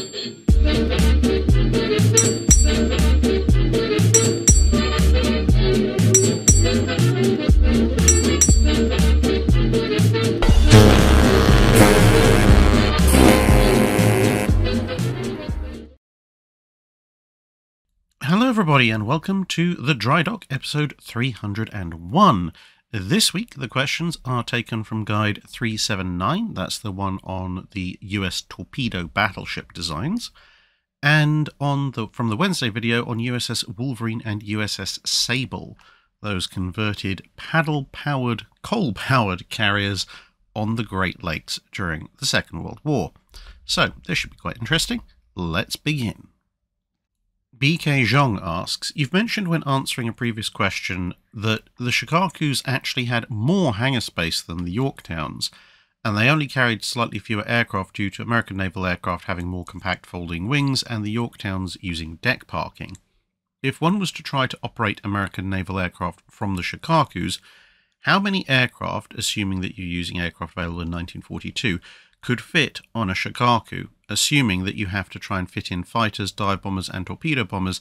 Hello everybody and welcome to the Drydock episode 301. This week the questions are taken from guide 379, that's the one on the US torpedo battleship designs, and from the Wednesday video on USS Wolverine and USS Sable, those converted paddle-powered, coal-powered carriers on the Great Lakes during the Second World War. So this should be quite interesting. Let's begin. BK Zhong asks, you've mentioned when answering a previous question that the Shokakus actually had more hangar space than the Yorktowns, and they only carried slightly fewer aircraft due to American naval aircraft having more compact folding wings and the Yorktowns using deck parking. If one was to try to operate American naval aircraft from the Shokakus, how many aircraft, assuming that you're using aircraft available in 1942, could fit on a Shokaku, assuming that you have to try and fit in fighters, dive bombers and torpedo bombers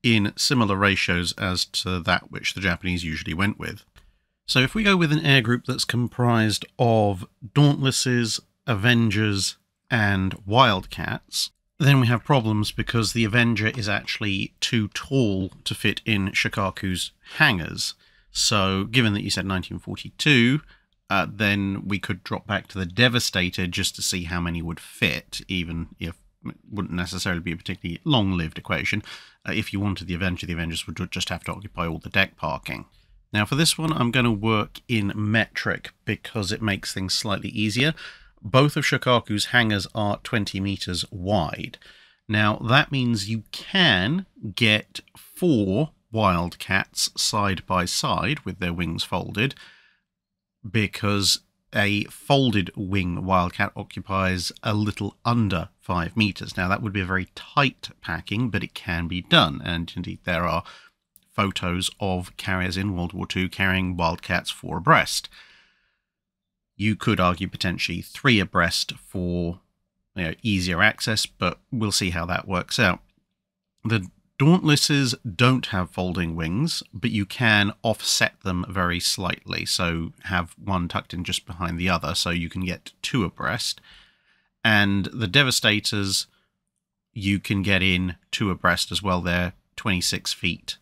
in similar ratios as to that which the Japanese usually went with. So if we go with an air group that's comprised of Dauntlesses, Avengers and Wildcats, then we have problems because the Avenger is actually too tall to fit in Shokaku's hangars. So given that you said 1942, then we could drop back to the Devastator just to see how many would fit, even if it wouldn't necessarily be a particularly long-lived equation. If you wanted the Avenger, the Avengers would just have to occupy all the deck parking. Now for this one, I'm going to work in metric because it makes things slightly easier. Both of Shokaku's hangars are 20 meters wide. Now that means you can get 4 Wildcats side by side with their wings folded, because a folded wing Wildcat occupies a little under 5 meters. Now that would be a very tight packing, but it can be done, and indeed there are photos of carriers in World War II carrying Wildcats 4 abreast. You could argue potentially 3 abreast for easier access, but we'll see how that works out. The Dauntlesses don't have folding wings, but you can offset them very slightly, so have one tucked in just behind the other, so you can get 2 abreast. And the Devastators, you can get in 2 abreast as well. They're 26 feet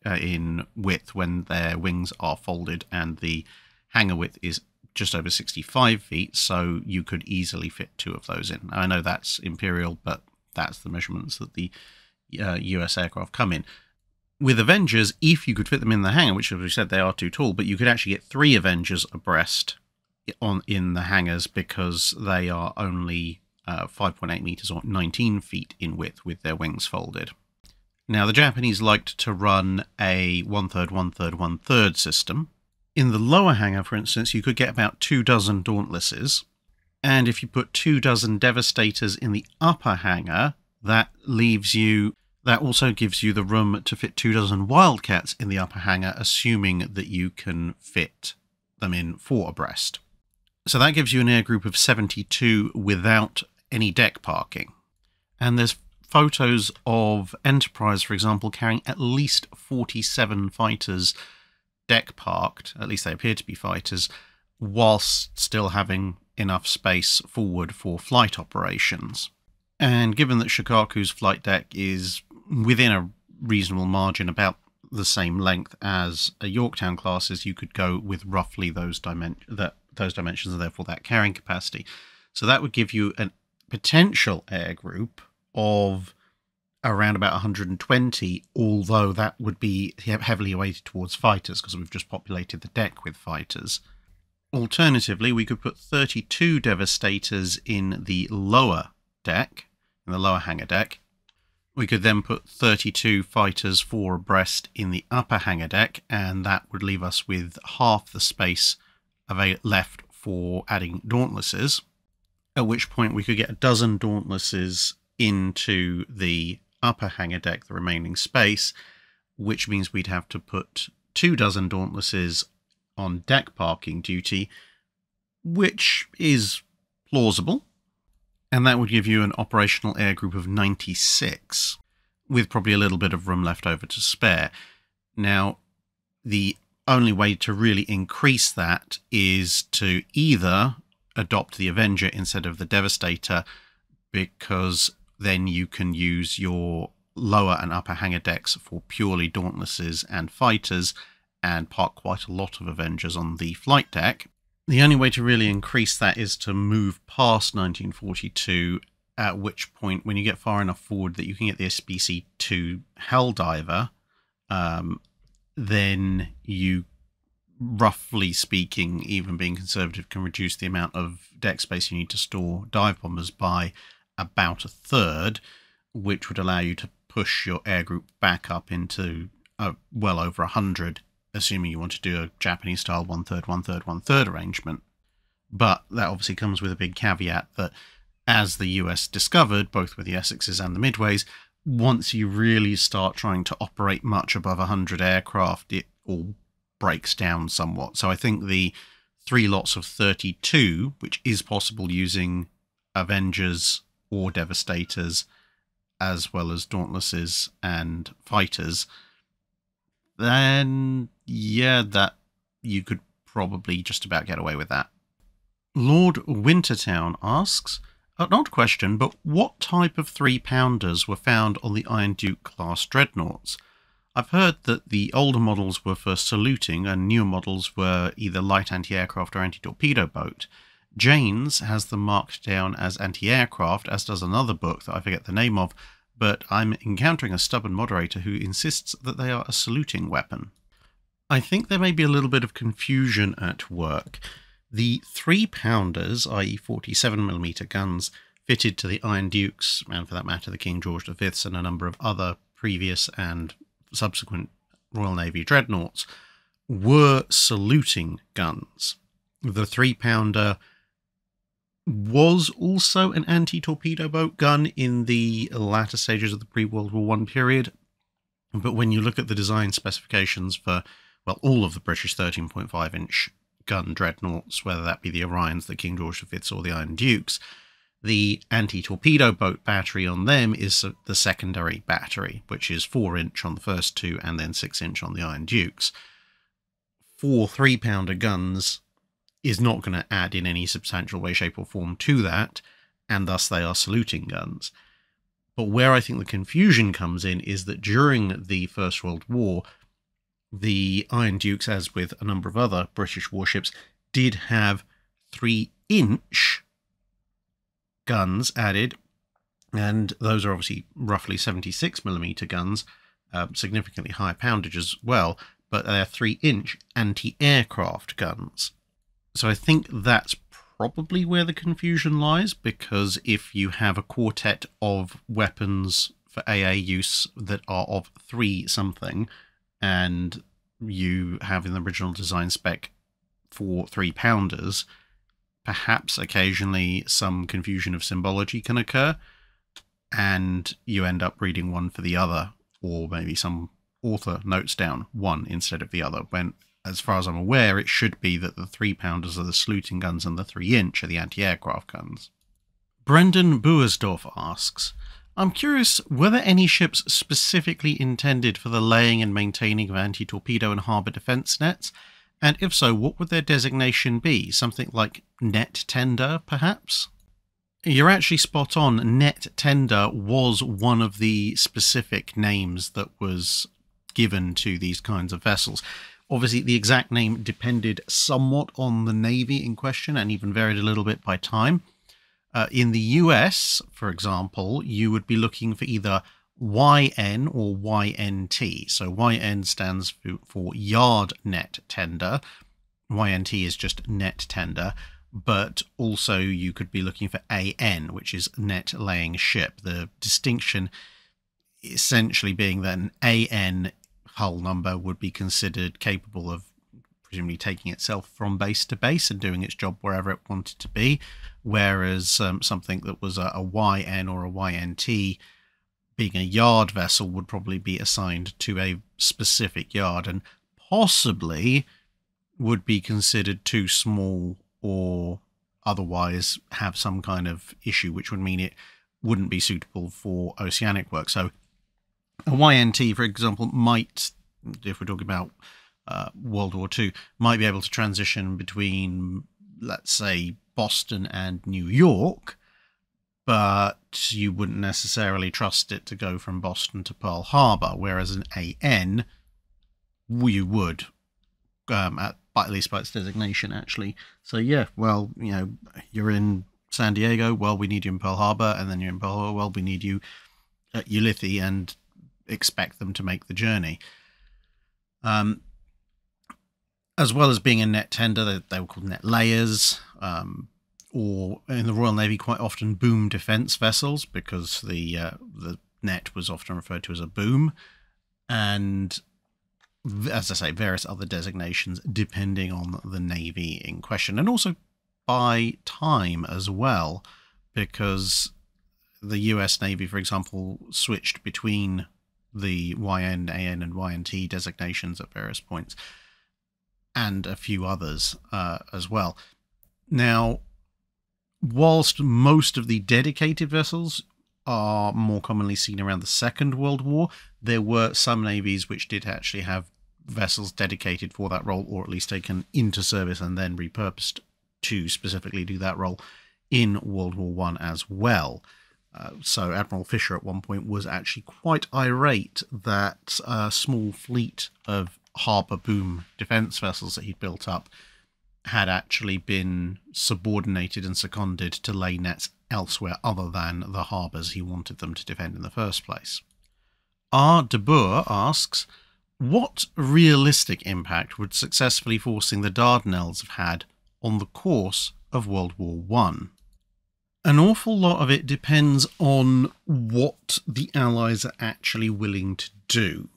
in width when their wings are folded, and the hangar width is just over 65 feet, so you could easily fit 2 of those in. I know that's Imperial, but that's the measurements that the US aircraft come in. With Avengers, if you could fit them in the hangar, which as we said they are too tall, but you could actually get 3 Avengers abreast in the hangars because they are only 5.8 meters or 19 feet in width with their wings folded. Now the Japanese liked to run a 1/3, 1/3, 1/3 system. In the lower hangar, for instance, you could get about 2 dozen Dauntlesses, and if you put 2 dozen Devastators in the upper hangar, that also gives you the room to fit 2 dozen Wildcats in the upper hangar, assuming that you can fit them in 4 abreast. So that gives you an air group of 72 without any deck parking. And there's photos of Enterprise, for example, carrying at least 47 fighters deck parked, at least they appear to be fighters, whilst still having enough space forward for flight operations. And given that Shokaku's flight deck is within a reasonable margin, about the same length as a Yorktown class's, you could go with roughly those dimensions and therefore that carrying capacity. So that would give you a potential air group of around about 120, although that would be heavily weighted towards fighters because we've just populated the deck with fighters. Alternatively, we could put 32 Devastators in the lower deck, in the lower hangar deck. We could then put 32 fighters 4 abreast in the upper hangar deck, and that would leave us with half the space left for adding Dauntlesses, at which point we could get 12 Dauntlesses into the upper hangar deck, the remaining space, which means we'd have to put 24 Dauntlesses on deck parking duty, which is plausible. And that would give you an operational air group of 96, with probably a little bit of room left over to spare. Now, the only way to really increase that is to either adopt the Avenger instead of the Devastator, because then you can use your lower and upper hangar decks for purely Dauntlesses and fighters, and park quite a lot of Avengers on the flight deck. The only way to really increase that is to move past 1942, at which point, when you get far enough forward that you can get the SBC-2 Helldiver, then you, roughly speaking, even being conservative, can reduce the amount of deck space you need to store dive bombers by about a third, which would allow you to push your air group back up into well over 100, assuming you want to do a Japanese-style one-third, one-third, one-third arrangement. But that obviously comes with a big caveat that, as the US discovered, both with the Essexes and the Midways, once you really start trying to operate much above 100 aircraft, it all breaks down somewhat. So I think the 3 lots of 32, which is possible using Avengers or Devastators, as well as Dauntlesses and fighters, then yeah, that you could probably just about get away with that. Lord Wintertown asks, an odd question, but what type of 3-pounders were found on the Iron Duke class dreadnoughts? I've heard that the older models were for saluting and newer models were either light anti-aircraft or anti-torpedo boat. Jane's has them marked down as anti-aircraft, as does another book that I forget the name of, but I'm encountering a stubborn moderator who insists that they are a saluting weapon. I think there may be a little bit of confusion at work. The 3-pounders, i.e. 47mm guns, fitted to the Iron Dukes, and for that matter the King George V's and a number of other previous and subsequent Royal Navy dreadnoughts, were saluting guns. The 3-pounder was also an anti-torpedo boat gun in the latter stages of the pre-World War I period, but when you look at the design specifications for, well, all of the British 13.5-inch gun dreadnoughts, whether that be the Orions, the King George V's, or the Iron Dukes, the anti-torpedo boat battery on them is the secondary battery, which is 4-inch on the first 2 and then 6-inch on the Iron Dukes. 4 3-pounder guns is not going to add in any substantial way, shape or form to that, and thus they are saluting guns. But where I think the confusion comes in is that during the First World War, the Iron Dukes, as with a number of other British warships, did have 3-inch guns added, and those are obviously roughly 76mm guns, significantly higher poundage as well, but they're 3-inch anti-aircraft guns. So I think that's probably where the confusion lies, because if you have a quartet of weapons for AA use that are of 3 something, and you have in the original design spec 4 3-pounders, perhaps occasionally some confusion of symbology can occur, and you end up reading one for the other, or maybe some author notes down one instead of the other, when, as far as I'm aware, it should be that the 3-pounders are the saluting guns and the 3-inch are the anti-aircraft guns. Brendan Buersdorf asks, I'm curious, were there any ships specifically intended for the laying and maintaining of anti-torpedo and harbour defence nets? And if so, what would their designation be? Something like net tender, perhaps? You're actually spot on. Net tender was one of the specific names that was given to these kinds of vessels. Obviously, the exact name depended somewhat on the navy in question and even varied a little bit by time. In the US, for example, you would be looking for either YN or YNT. So YN stands for Yard Net Tender. YNT is just net tender. But also you could be looking for AN, which is net laying ship. The distinction essentially being that an AN hull number would be considered capable of presumably taking itself from base to base and doing its job wherever it wanted to be, whereas something that was a YN or a YNT, being a yard vessel, would probably be assigned to a specific yard and possibly would be considered too small or otherwise have some kind of issue, which would mean it wouldn't be suitable for oceanic work. So a YNT, for example, might, if we're talking about World War II, might be able to transition between, let's say, Boston and New York, but you wouldn't necessarily trust it to go from Boston to Pearl Harbor, whereas an AN, you would, at least by its designation, actually. So yeah, well, you know, you're in San Diego, well, we need you in Pearl Harbor, and then you're in Pearl Harbor, well, we need you at Ulithi, and expect them to make the journey. As well as being a net tender, they were called net layers, or in the Royal Navy, quite often boom defence vessels, because the net was often referred to as a boom, and as I say, various other designations depending on the Navy in question, and also by time as well, because the US Navy, for example, switched between the YN, AN, and YNT designations at various points, and a few others as well. Now, whilst most of the dedicated vessels are more commonly seen around the Second World War, there were some navies which did actually have vessels dedicated for that role, or at least taken into service and then repurposed to specifically do that role in World War I as well. So Admiral Fisher at one point was actually quite irate that a small fleet of harbour boom defence vessels that he'd built up had actually been subordinated and seconded to lay nets elsewhere other than the harbours he wanted them to defend in the first place. R. de Boer asks, what realistic impact would successfully forcing the Dardanelles have had on the course of World War I? An awful lot of it depends on what the Allies are actually willing to do.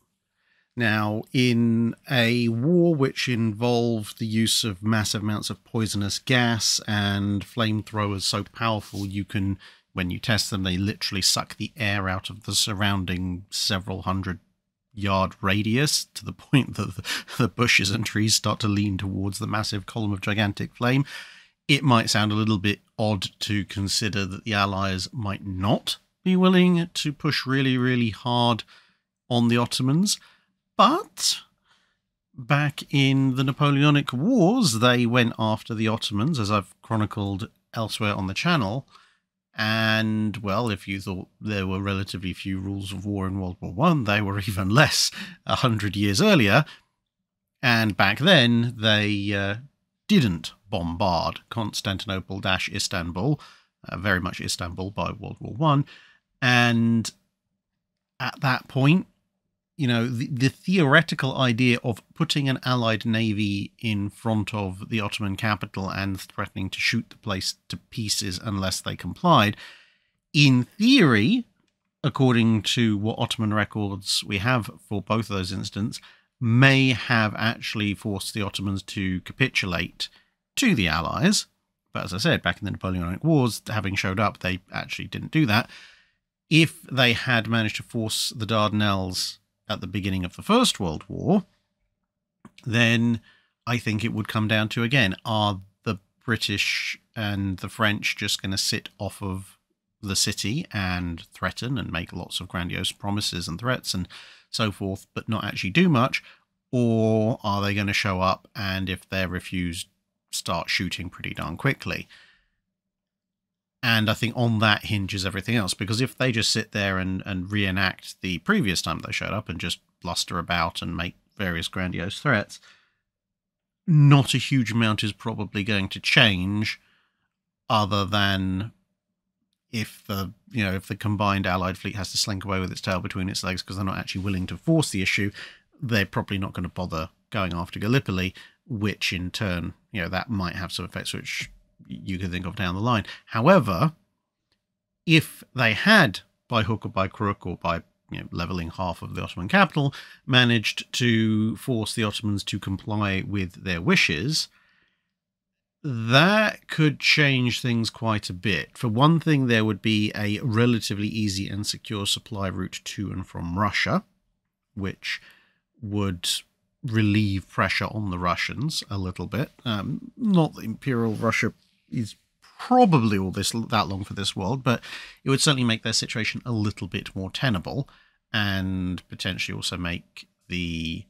Now, in a war which involved the use of massive amounts of poisonous gas and flamethrowers so powerful you can, when you test them, they literally suck the air out of the surrounding several hundred-yard radius to the point that the bushes and trees start to lean towards the massive column of gigantic flame, it might sound a little bit odd to consider that the Allies might not be willing to push really, really hard on the Ottomans. But back in the Napoleonic Wars, they went after the Ottomans, as I've chronicled elsewhere on the channel. And, well, if you thought there were relatively few rules of war in World War I, they were even less 100 years earlier. And back then, they didn't bombard Constantinople-Istanbul, very much Istanbul by World War I. And at that point, you know, the theoretical idea of putting an Allied navy in front of the Ottoman capital and threatening to shoot the place to pieces unless they complied, in theory, according to what Ottoman records we have for both of those incidents, may have actually forced the Ottomans to capitulate to the Allies. But as I said, back in the Napoleonic Wars, having showed up, they actually didn't do that. If they had managed to force the Dardanelles at the beginning of the First World War, then I think it would come down to, again, are the British and the French just going to sit off of the city and threaten and make lots of grandiose promises and threats and so forth, but not actually do much? Or are they going to show up and, if they're refused, start shooting pretty darn quickly? And I think on that hinges everything else, because if they just sit there and reenact the previous time they showed up and just bluster about and make various grandiose threats, not a huge amount is probably going to change, other than if the combined Allied fleet has to slink away with its tail between its legs because they're not actually willing to force the issue, they're probably not going to bother going after Gallipoli, which in turn, you know, that might have some effects which you could think of down the line. However, if they had, by hook or by crook, or by levelling half of the Ottoman capital, managed to force the Ottomans to comply with their wishes, that could change things quite a bit. For one thing, there would be a relatively easy and secure supply route to and from Russia, which would relieve pressure on the Russians a little bit. Not that Imperial Russia is probably all that long for this world, but it would certainly make their situation a little bit more tenable, and potentially also make the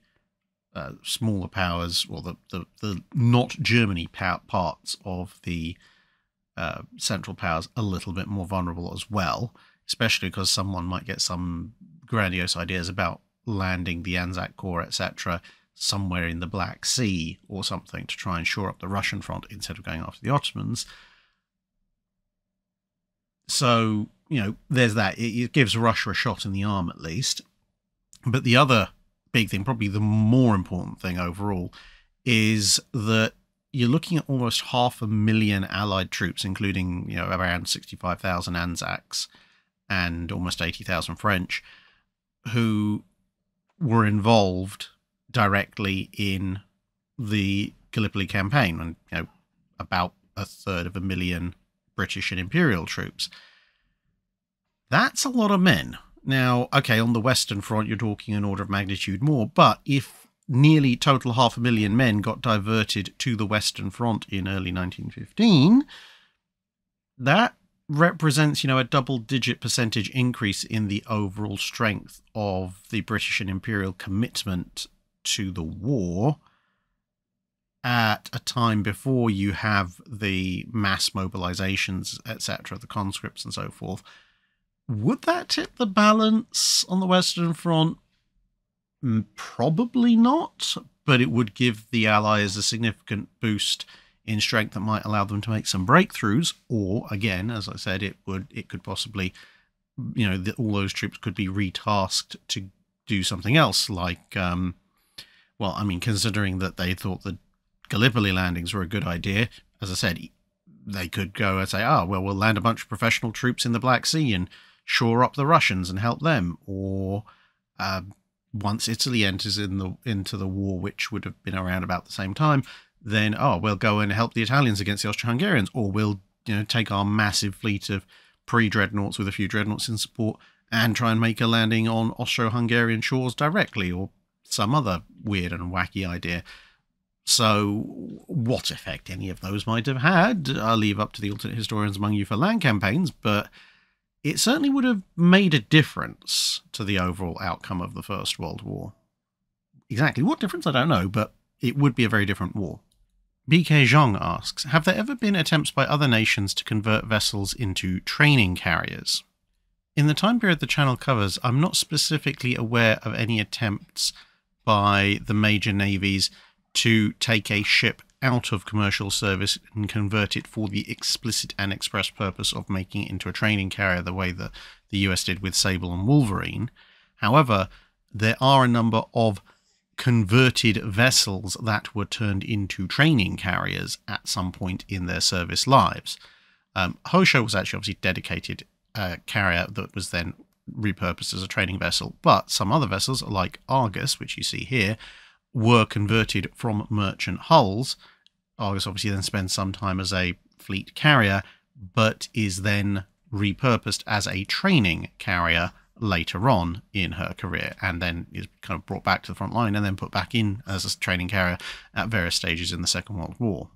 smaller powers, or the not Germany parts of the central powers, a little bit more vulnerable as well, especially because someone might get some grandiose ideas about landing the Anzac Corps, etc., somewhere in the Black Sea or something to try and shore up the Russian front instead of going after the Ottomans. So, you know, there's that. It gives Russia a shot in the arm at least. But the other big thing, probably the more important thing overall, is that you're looking at almost 500,000 Allied troops, including, you know, around 65,000 Anzacs and almost 80,000 French, who were involved directly in the Gallipoli campaign, and, you know, about 1/3 British and Imperial troops. That's a lot of men. Now, okay, on the Western Front, you're talking an order of magnitude more, but if nearly total 500,000 men got diverted to the Western Front in early 1915, that represents, you know, a double-digit percentage increase in the overall strength of the British and Imperial commitment to the war, at a time before you have the mass mobilizations, etc., the conscripts and so forth. Would that tip the balance on the Western Front? Probably not, but it would give the Allies a significant boost in strength that might allow them to make some breakthroughs, or, again, as I said, it could possibly, you know, all those troops could be retasked to do something else, like, well, I mean, considering that they thought the Gallipoli landings were a good idea, as I said, they could go and say, well, we'll land a bunch of professional troops in the Black Sea and shore up the Russians and help them. Or once Italy enters into the war, which would have been around about the same time, then, we'll go and help the Italians against the Austro-Hungarians, or we'll, you know, take our massive fleet of pre-dreadnoughts with a few dreadnoughts in support and try and make a landing on Austro-Hungarian shores directly, or some other weird and wacky idea. So what effect any of those might have had, I'll leave up to the alternate historians among you for land campaigns, but it certainly would have made a difference to the overall outcome of the First World War. Exactly what difference, I don't know, but it would be a very different war. BK Zhang asks, have there ever been attempts by other nations to convert vessels into training carriers? In the time period the channel covers, I'm not specifically aware of any attempts by the major navies to take a ship out of commercial service and convert it for the explicit and express purpose of making it into a training carrier, the way that the US did with Sable and Wolverine. However, there are a number of converted vessels that were turned into training carriers at some point in their service lives. Hosho was actually obviously dedicated carrier that was then repurposed as a training vessel, but some other vessels like Argus, which you see here, were converted from merchant hulls. Argus obviously then spends some time as a fleet carrier, but is then repurposed as a training carrier later on in her career, and then is kind of brought back to the front line and then put back in as a training carrier at various stages in the Second World War.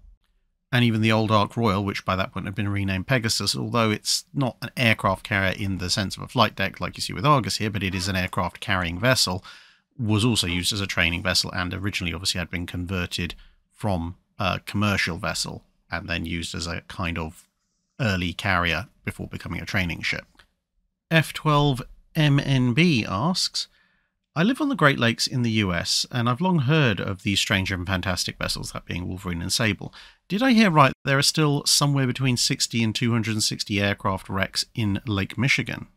And even the old Ark Royal, which by that point had been renamed Pegasus, although it's not an aircraft carrier in the sense of a flight deck like you see with Argus here, but it is an aircraft carrying vessel, was also used as a training vessel, and originally obviously had been converted from a commercial vessel and then used as a kind of early carrier before becoming a training ship. F12MNB asks, I live on the Great Lakes in the US, and I've long heard of these strange and fantastic vessels, that being Wolverine and Sable. Did I hear right, there are still somewhere between 60 and 260 aircraft wrecks in Lake Michigan?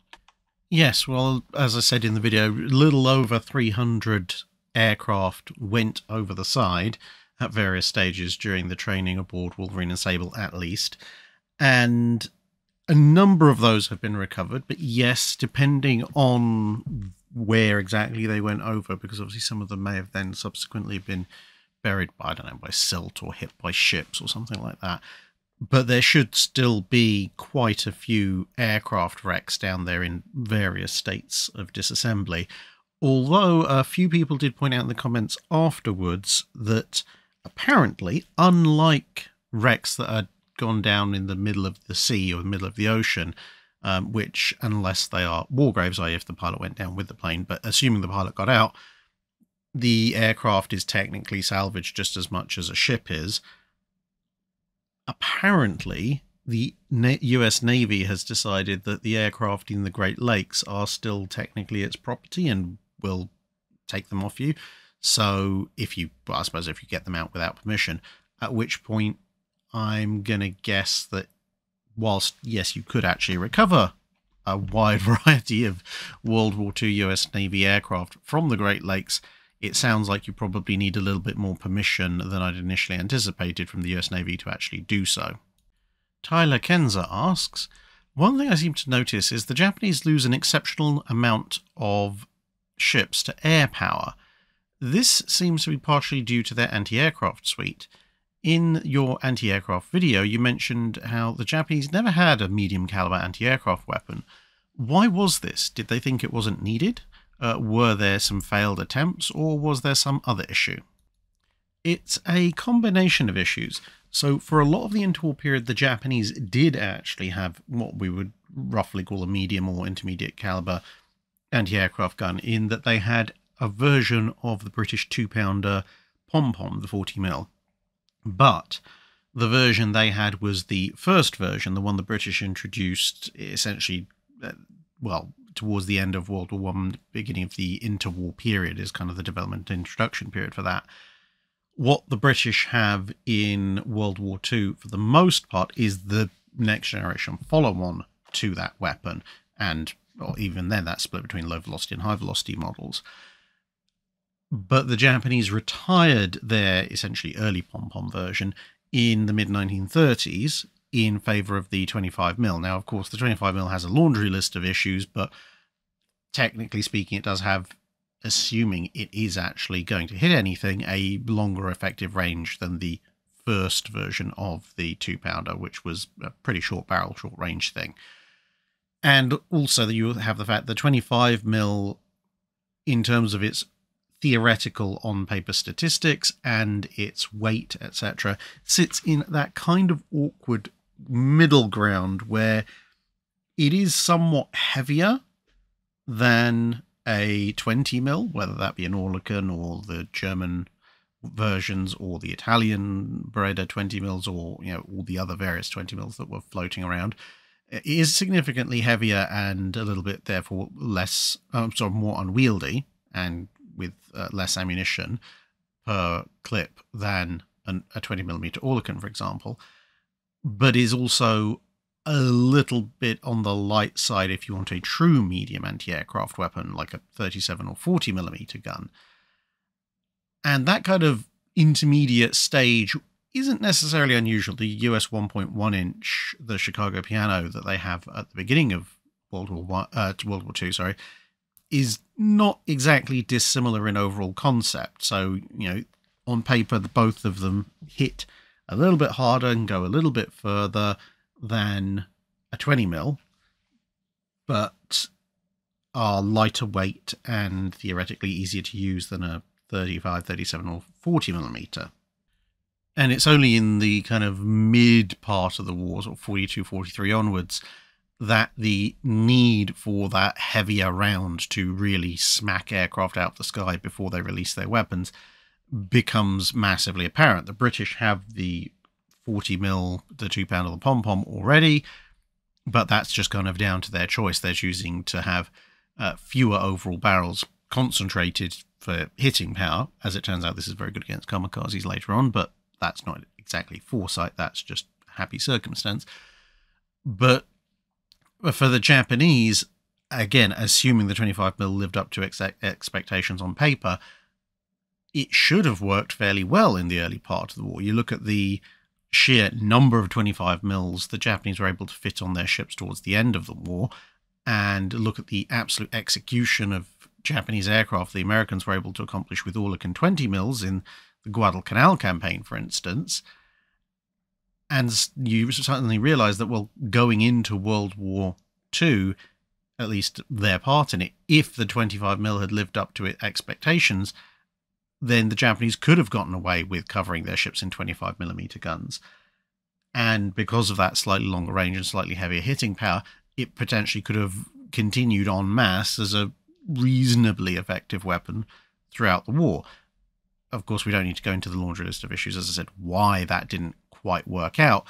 Yes, well, as I said in the video, a little over 300 aircraft went over the side at various stages during the training aboard Wolverine and Sable, at least. And a number of those have been recovered, but yes, depending on where exactly they went over, because obviously some of them may have then subsequently been buried by, I don't know, by silt or hit by ships or something like that. But there should still be quite a few aircraft wrecks down there in various states of disassembly. Although a few people did point out in the comments afterwards that apparently, unlike wrecks that are gone down in the middle of the sea or the middle of the ocean, which, unless they are war graves, i.e. if the pilot went down with the plane, but assuming the pilot got out, the aircraft is technically salvaged just as much as a ship is. Apparently, the US Navy has decided that the aircraft in the Great Lakes are still technically its property and will take them off you. So well, I suppose if you get them out without permission, at which point I'm going to guess that whilst, yes, you could actually recover a wide variety of World War II US Navy aircraft from the Great Lakes, it sounds like you probably need a little bit more permission than I'd initially anticipated from the US Navy to actually do so. Tyler Kenza asks, one thing I seem to notice is the Japanese lose an exceptional amount of ships to air power. This seems to be partially due to their anti-aircraft suite. In your anti-aircraft video, you mentioned how the Japanese never had a medium caliber anti-aircraft weapon. Why was this? Did they think it wasn't needed? Were there some failed attempts, or was there some other issue? It's a combination of issues. So for a lot of the interwar period, the Japanese did actually have what we would roughly call a medium or intermediate caliber anti-aircraft gun, in that they had a version of the British 2-pounder pom-pom, the 40mm. But the version they had was the first version, the one the British introduced essentially, well, towards the end of World War I, beginning of the interwar period is kind of the development introduction period for that. What the British have in World War II, for the most part, is the next generation follow-on to that weapon. And well, even then, that's split between low-velocity and high-velocity models. But the Japanese retired their essentially early pom-pom version in the mid-1930s in favour of the 25mm. Now, of course, the 25mm has a laundry list of issues, but technically speaking, it does have, assuming it is actually going to hit anything, a longer effective range than the first version of the 2-pounder, which was a pretty short barrel, short range thing. And also you have the fact that 25mm, in terms of its theoretical on-paper statistics and its weight, etc., sits in that kind of awkward middle ground where it is somewhat heavier than a 20mm, whether that be an Oerlikon or the German versions or the Italian Beretta 20mm, or all the other various 20mm that were floating around. It is significantly heavier and a little bit, therefore, less, more unwieldy and with less ammunition per clip than a 20mm Oerlikon, for example, but is also a little bit on the light side if you want a true medium anti-aircraft weapon like a 37 or 40mm gun. And that kind of intermediate stage isn't necessarily unusual. The US 1.1 inch, the Chicago piano that they have at the beginning of World War II, is not exactly dissimilar in overall concept. So, on paper, both of them hit a little bit harder and go a little bit further than a 20mm, but are lighter weight and theoretically easier to use than a 35, 37 or 40mm. And it's only in the kind of mid part of the wars, or 42, 43 onwards, that the need for that heavier round to really smack aircraft out of the sky before they release their weapons becomes massively apparent. The British have the 40mm, the 2-pounder, the pom-pom already, but that's just kind of down to their choice. They're choosing to have fewer overall barrels concentrated for hitting power. As it turns out, this is very good against kamikazes later on, but that's not exactly foresight, that's just happy circumstance. But for the Japanese, again, assuming the 25mm lived up to expectations on paper, it should have worked fairly well in the early part of the war. You look at the sheer number of 25mm the Japanese were able to fit on their ships towards the end of the war, and look at the absolute execution of Japanese aircraft the Americans were able to accomplish with Oerlikon 20mm in the Guadalcanal campaign, for instance. And you suddenly realize that, well, going into World War II, at least their part in it, if the 25mm had lived up to expectations, then the Japanese could have gotten away with covering their ships in 25mm guns. And because of that slightly longer range and slightly heavier hitting power, it potentially could have continued en masse as a reasonably effective weapon throughout the war. Of course, we don't need to go into the laundry list of issues, as I said, why that didn't quite work out.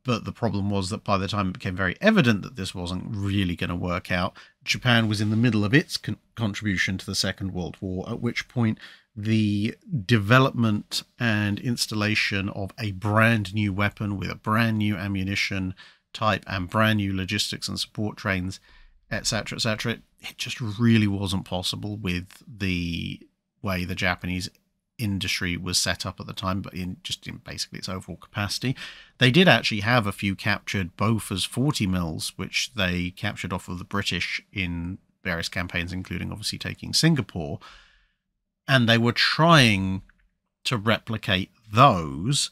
But the problem was that by the time it became very evident that this wasn't really going to work out, Japan was in the middle of its contribution to the Second World War, at which point the development and installation of a brand new weapon with a brand new ammunition type and brand new logistics and support trains, etc., etc., it just really wasn't possible with the way the Japanese industry was set up at the time, but in basically its overall capacity. They did actually have a few captured Bofors 40 mils, which they captured off of the British in various campaigns, including obviously taking Singapore. And they were trying to replicate those,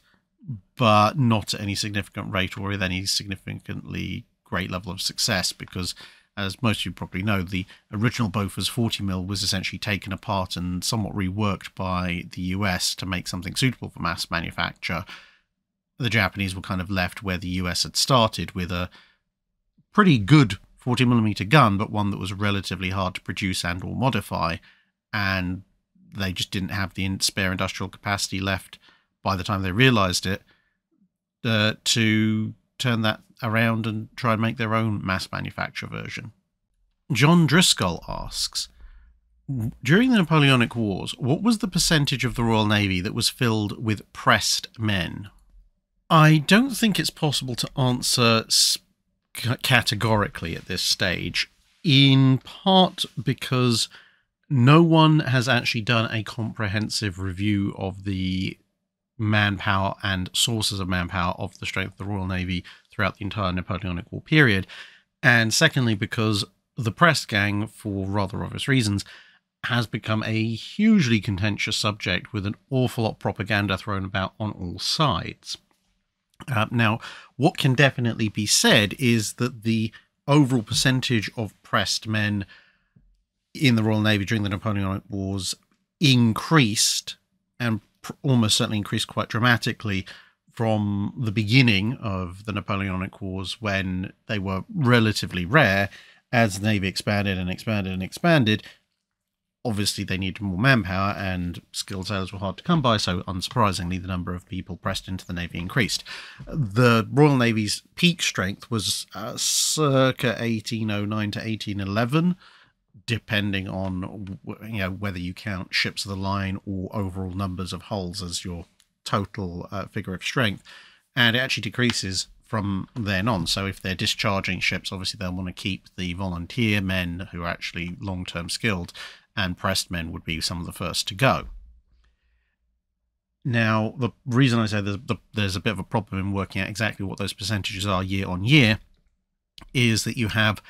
but not at any significant rate or with any significantly great level of success, because, as most of you probably know, the original Bofors 40 mil was essentially taken apart and somewhat reworked by the US to make something suitable for mass manufacture. The Japanese were kind of left where the US had started, with a pretty good 40mm gun, but one that was relatively hard to produce and or modify, and they just didn't have the spare industrial capacity left by the time they realized it to turn that around and try and make their own mass manufacture version. John Driscoll asks, during the Napoleonic Wars, what was the percentage of the Royal Navy that was filled with pressed men? I don't think it's possible to answer categorically at this stage, in part because no one has actually done a comprehensive review of the manpower and sources of manpower of the strength of the Royal Navy throughout the entire Napoleonic War period. And secondly, because the press gang, for rather obvious reasons, has become a hugely contentious subject with an awful lot of propaganda thrown about on all sides. Now, what can definitely be said is that the overall percentage of pressed men in the Royal Navy during the Napoleonic Wars increased, and almost certainly increased quite dramatically from the beginning of the Napoleonic Wars, when they were relatively rare. As the Navy expanded and expanded and expanded, obviously they needed more manpower, and skilled sailors were hard to come by, so unsurprisingly the number of people pressed into the Navy increased. The Royal Navy's peak strength was circa 1809 to 1811, depending on whether you count ships of the line or overall numbers of hulls as your total figure of strength, and it actually decreases from then on. So if they're discharging ships, obviously they'll want to keep the volunteer men who are actually long-term skilled, and pressed men would be some of the first to go. Now, the reason I say there's a bit of a problem in working out exactly what those percentages are year on year is that you have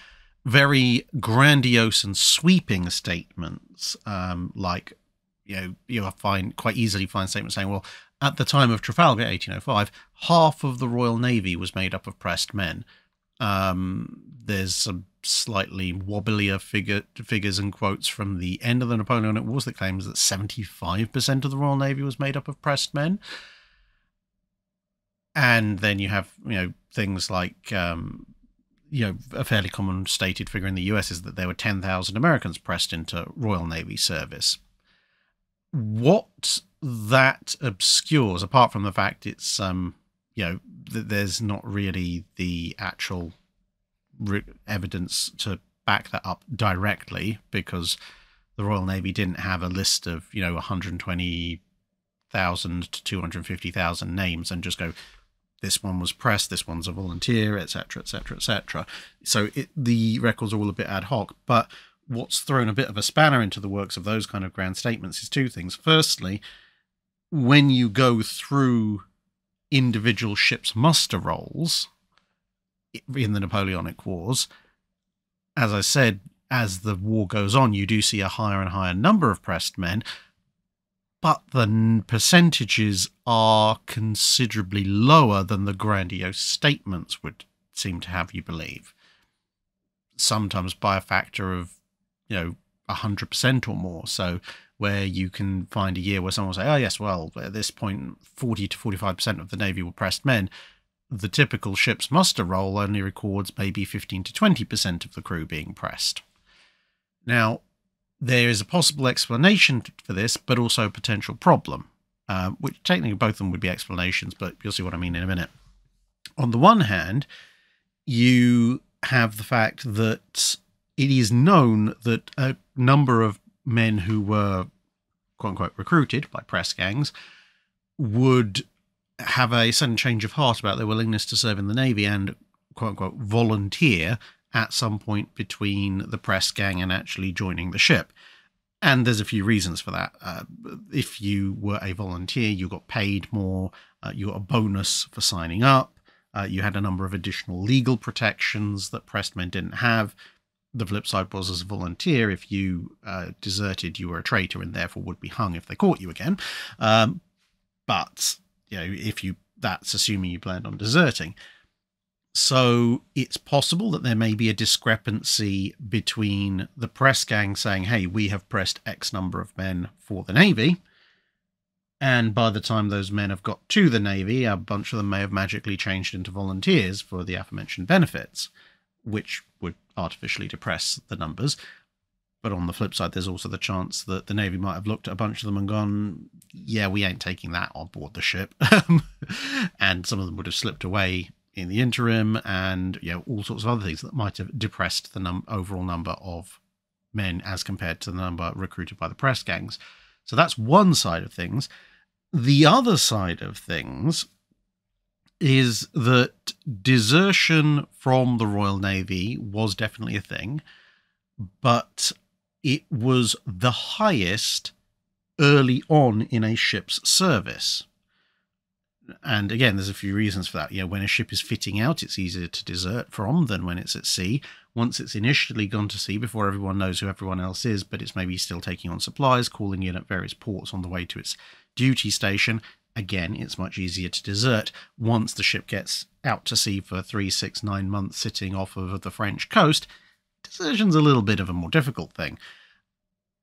very grandiose and sweeping statements, like, you'll quite easily find statements saying, well, at the time of Trafalgar, 1805, half of the Royal Navy was made up of pressed men. There's some slightly wobblier figures and quotes from the end of the Napoleonic Wars that claims that 75% of the Royal Navy was made up of pressed men. And then you have, things like, a fairly common stated figure in the US is that there were 10,000 Americans pressed into Royal Navy service. What that obscures, apart from the fact it's, there's not really the actual evidence to back that up directly, because the Royal Navy didn't have a list of, 120,000 to 250,000 names and just go, this one was pressed, this one's a volunteer, etc., etc., etc. So the records are all a bit ad hoc, but what's thrown a bit of a spanner into the works of those kind of grand statements is two things. Firstly, when you go through individual ships' muster rolls in the Napoleonic Wars, as I said, as the war goes on, you do see a higher and higher number of pressed men, but the percentages are considerably lower than the grandiose statements would seem to have you believe. Sometimes by a factor of, 100% or more. So where you can find a year where someone will say, oh yes, well, at this point, 40 to 45% of the Navy were pressed men. the typical ship's muster roll only records maybe 15 to 20% of the crew being pressed. Now, there is a possible explanation for this, but also a potential problem, which technically both of them would be explanations, but you'll see what I mean in a minute. On the one hand, you have the fact that it is known that a number of men who were, quote-unquote, recruited by press gangs would have a sudden change of heart about their willingness to serve in the Navy and, quote-unquote, volunteer at some point between the press gang and actually joining the ship. And there's a few reasons for that. If you were a volunteer, you got paid more, you got a bonus for signing up, you had a number of additional legal protections that pressed men didn't have. The flip side was, as a volunteer, if you deserted, you were a traitor and therefore would be hung if they caught you again. But you know, that's assuming you planned on deserting. So it's possible that there may be a discrepancy between the press gang saying, hey, we have pressed X number of men for the Navy, and by the time those men have got to the Navy, a bunch of them may have magically changed into volunteers for the aforementioned benefits, which would artificially depress the numbers. But on the flip side, there's also the chance that the Navy might have looked at a bunch of them and gone, yeah, we ain't taking that on board the ship. And some of them would have slipped away in the interim, and all sorts of other things that might have depressed the overall number of men as compared to the number recruited by the press gangs. So that's one side of things. The other side of things is that desertion from the Royal Navy was definitely a thing, but it was the highest early on in a ship's service. And again, there's a few reasons for that. When a ship is fitting out, it's easier to desert from than when it's at sea. Once it's initially gone to sea, before everyone knows who everyone else is, but it's maybe still taking on supplies, calling in at various ports on the way to its duty station, again, it's much easier to desert. Once the ship gets out to sea for 3, 6, 9 months sitting off of the French coast, desertion's a little bit of a more difficult thing.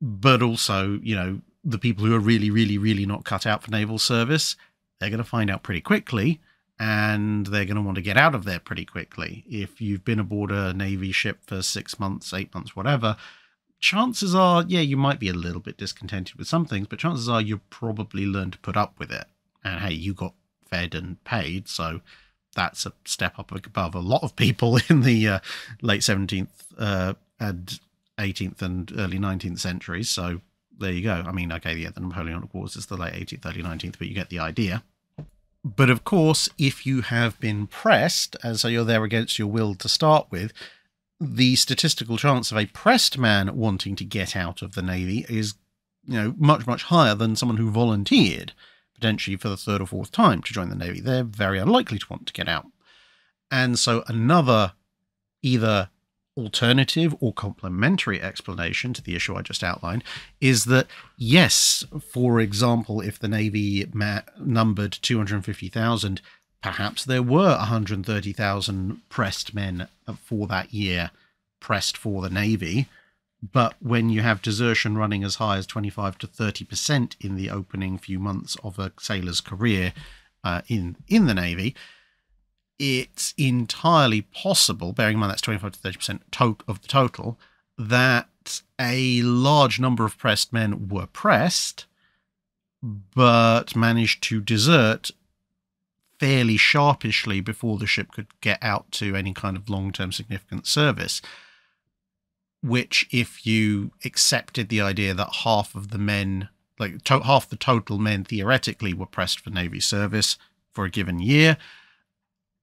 But also, the people who are really, really, really not cut out for naval service, they're going to find out pretty quickly, and they're going to want to get out of there pretty quickly. If you've been aboard a Navy ship for 6 months, 8 months, whatever, chances are, you might be a little bit discontented with some things, but chances are you've probably learned to put up with it. And hey, you got fed and paid, so that's a step up above a lot of people in the late 17th and 18th and early 19th centuries. So there you go. I mean, okay, the Napoleonic Wars is the late 18th, early 19th, but you get the idea. But of course, if you have been pressed, and so you're there against your will to start with, the statistical chance of a pressed man wanting to get out of the Navy is, much, much higher than someone who volunteered, potentially for the third or fourth time, to join the Navy. They're very unlikely to want to get out. And so another either alternative or complementary explanation to the issue I just outlined is that, yes, for example, if the Navy numbered 250,000, perhaps there were 130,000 pressed men for that year pressed for the Navy. But when you have desertion running as high as 25 to 30% in the opening few months of a sailor's career in the Navy, it's entirely possible, bearing in mind that's 25 to 30% of the total, that a large number of pressed men were pressed, but managed to desert fairly sharpishly before the ship could get out to any kind of long-term significant service. Which, if you accepted the idea that half of the men, half the total men theoretically were pressed for Navy service for a given year,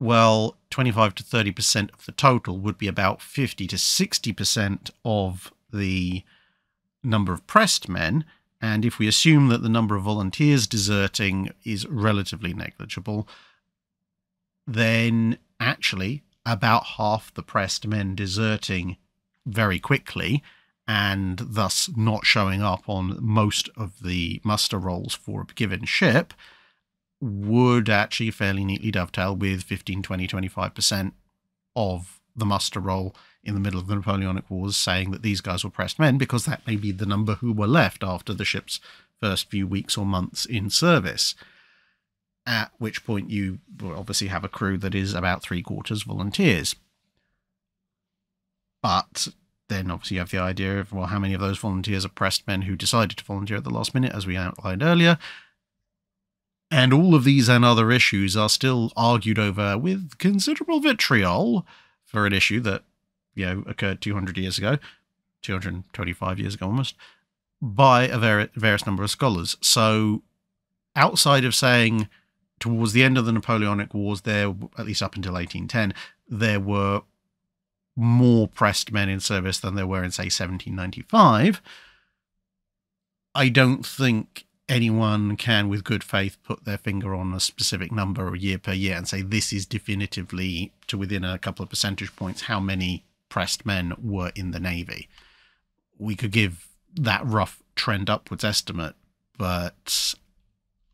well, 25 to 30% of the total would be about 50 to 60% of the number of pressed men. And if we assume that the number of volunteers deserting is relatively negligible, then actually about half the pressed men deserting very quickly and thus not showing up on most of the muster rolls for a given ship would actually fairly neatly dovetail with 15, 20, 25% of the muster roll in the middle of the Napoleonic Wars saying that these guys were pressed men, because that may be the number who were left after the ship's first few weeks or months in service. at which point you will obviously have a crew that is about 3/4 volunteers. But then obviously you have the idea of, well, how many of those volunteers are pressed men who decided to volunteer at the last minute, as we outlined earlier. And all of these and other issues are still argued over with considerable vitriol for an issue that, occurred 200 years ago, 225 years ago almost, by a various number of scholars. So outside of saying towards the end of the Napoleonic Wars, there, at least up until 1810, there were more pressed men in service than there were in, say, 1795, I don't think anyone can, with good faith, put their finger on a specific number or year per year and say this is definitively, to within a couple of percentage points, how many pressed men were in the Navy. We could give that rough trend upwards estimate, but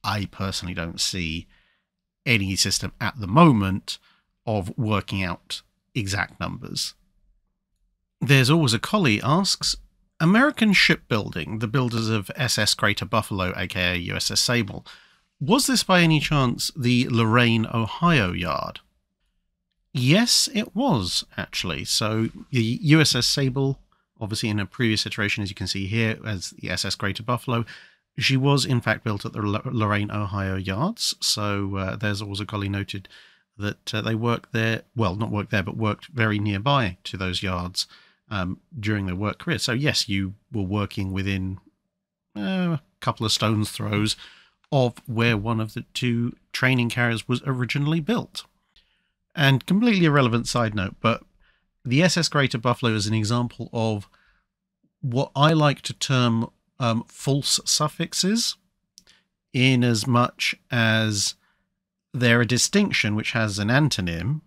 I personally don't see any system at the moment of working out exact numbers. There's always a collie asks, American shipbuilding, the builders of SS Greater Buffalo, aka USS Sable, was this by any chance the Lorain, Ohio yard? Yes, it was, actually. So the USS Sable, obviously in a previous iteration, as you can see here, as the SS Greater Buffalo, she was in fact built at the Lorain, Ohio yards. So there's always a collie noted that they worked there, well, not worked there, but worked very nearby to those yards during their work career. So yes, you were working within a couple of stone's throws of where one of the two training carriers was originally built. And completely irrelevant side note, but the SS Greater Buffalo is an example of what I like to term false suffixes, in as much as they're a distinction which has an antonym,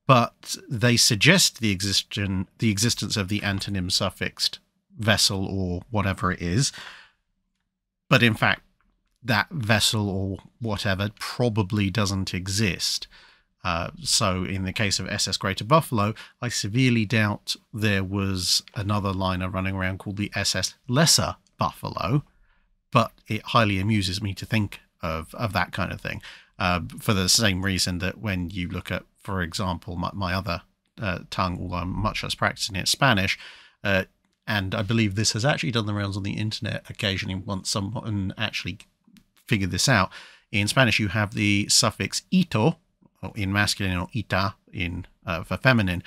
but they suggest the existence of the antonym suffixed vessel or whatever it is. But in fact, that vessel or whatever probably doesn't exist. So in the case of SS Greater Buffalo, I severely doubt there was another liner running around called the SS Lesser Buffalo, but it highly amuses me to think of that kind of thing, for the same reason that when you look at, for example, my other tongue, although I'm much less practicing it, Spanish, and I believe this has actually done the rounds on the internet occasionally once someone actually figured this out. In Spanish, you have the suffix ito, or in masculine, or ita in for feminine,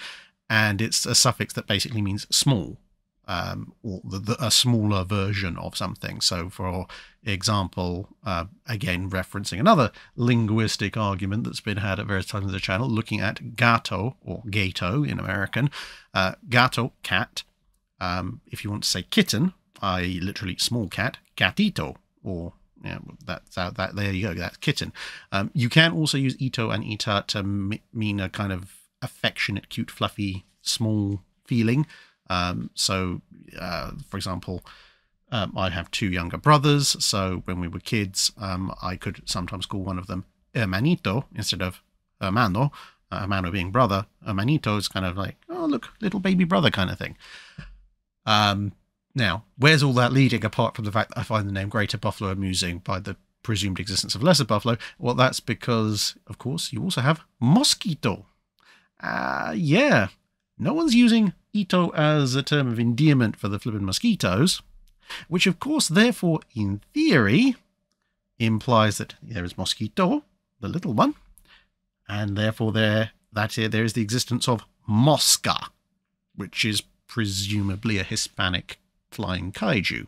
and it's a suffix that basically means small, or a smaller version of something. So, for example, again referencing another linguistic argument that's been had at various times of the channel, looking at gato, or gato in American, gato, cat. If you want to say kitten, I literally small cat, gatito, or that there you go, that's kitten. You can also use ito and ita to mean a kind of affectionate, cute, fluffy, small feeling. So, for example, I have two younger brothers, so when we were kids, I could sometimes call one of them hermanito instead of hermano, hermano being brother. Hermanito is kind of like, oh, look, little baby brother kind of thing. Now, where's all that leading, apart from the fact that I find the name Greater Buffalo amusing by the presumed existence of Lesser Buffalo? Well, that's because, of course, you also have mosquito. Yeah, no one's using ito as a term of endearment for the flippin' mosquitoes, which, of course, therefore, in theory, implies that there is mosquito, the little one, and therefore there is the existence of mosca, which is presumably a Hispanic flying kaiju.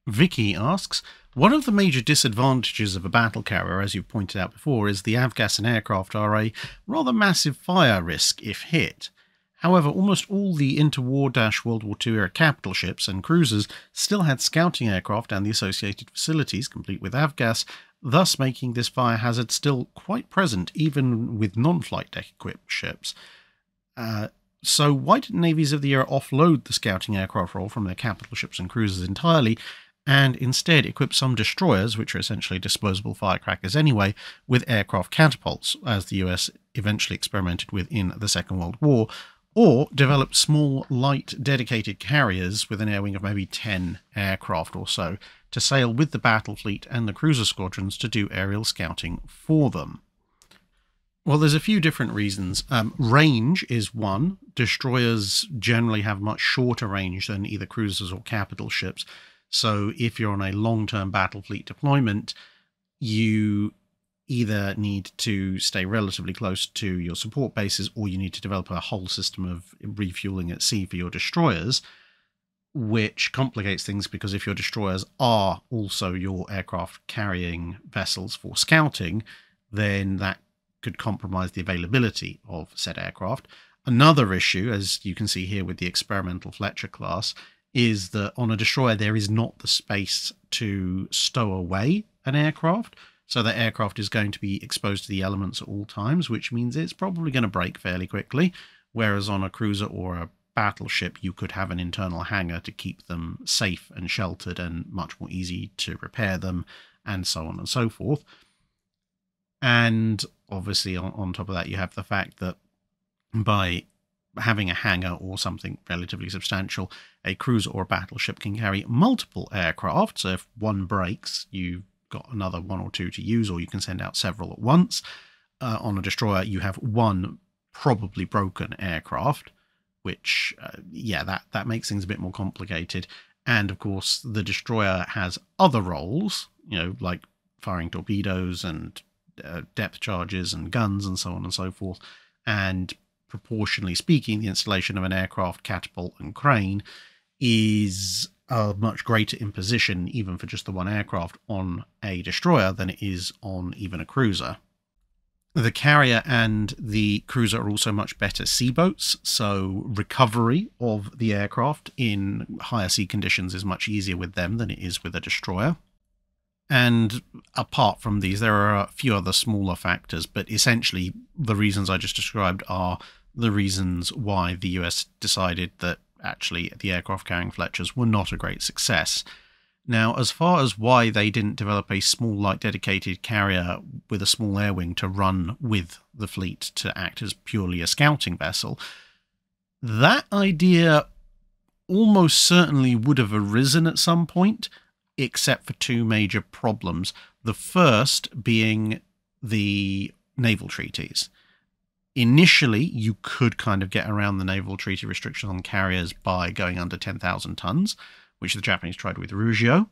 Vicky asks, one of the major disadvantages of a battle carrier, as you pointed out before, is the avgassing aircraft are a rather massive fire risk if hit. However, almost all the interwar-World War II era capital ships and cruisers still had scouting aircraft and the associated facilities, complete with avgas, thus making this fire hazard still quite present, even with non-flight deck equipped ships. So why did navies of the era offload the scouting aircraft role from their capital ships and cruisers entirely, and instead equip some destroyers, which are essentially disposable firecrackers anyway, with aircraft catapults, as the US eventually experimented with in the Second World War, or develop small, light, dedicated carriers with an air wing of maybe 10 aircraft or so to sail with the battle fleet and the cruiser squadrons to do aerial scouting for them. Well, there's a few different reasons. Range is one. Destroyers generally have much shorter range than either cruisers or capital ships. So if you're on a long-term battle fleet deployment, you either need to stay relatively close to your support bases, or you need to develop a whole system of refueling at sea for your destroyers, which complicates things because if your destroyers are also your aircraft carrying vessels for scouting, then that could compromise the availability of said aircraft. Another issue, as you can see here with the experimental Fletcher class, is that on a destroyer there is not the space to stow away an aircraft, so that aircraft is going to be exposed to the elements at all times, which means it's probably going to break fairly quickly, whereas on a cruiser or a battleship you could have an internal hangar to keep them safe and sheltered and much more easy to repair them, and so on and so forth. And obviously on top of that you have the fact that by having a hangar or something relatively substantial, a cruiser or a battleship can carry multiple aircraft, so if one breaks you've got another one or two to use, or you can send out several at once. On a destroyer you have one probably broken aircraft, which that makes things a bit more complicated. And of course the destroyer has other roles, like firing torpedoes and depth charges and guns and so on and so forth, and proportionally speaking the installation of an aircraft, catapult and crane is a much greater imposition, even for just the one aircraft, on a destroyer than it is on even a cruiser. The carrier and the cruiser are also much better sea boats, so recovery of the aircraft in higher sea conditions is much easier with them than it is with a destroyer. And apart from these, there are a few other smaller factors, but essentially the reasons I just described are the reasons why the US decided that actually the aircraft carrying Fletchers were not a great success. Now, as far as why they didn't develop a small light dedicated carrier with a small air wing to run with the fleet to act as purely a scouting vessel, that idea almost certainly would have arisen at some point, except for two major problems. The first being the naval treaties. Initially, you could kind of get around the naval treaty restrictions on carriers by going under 10,000 tons, which the Japanese tried with Rugio.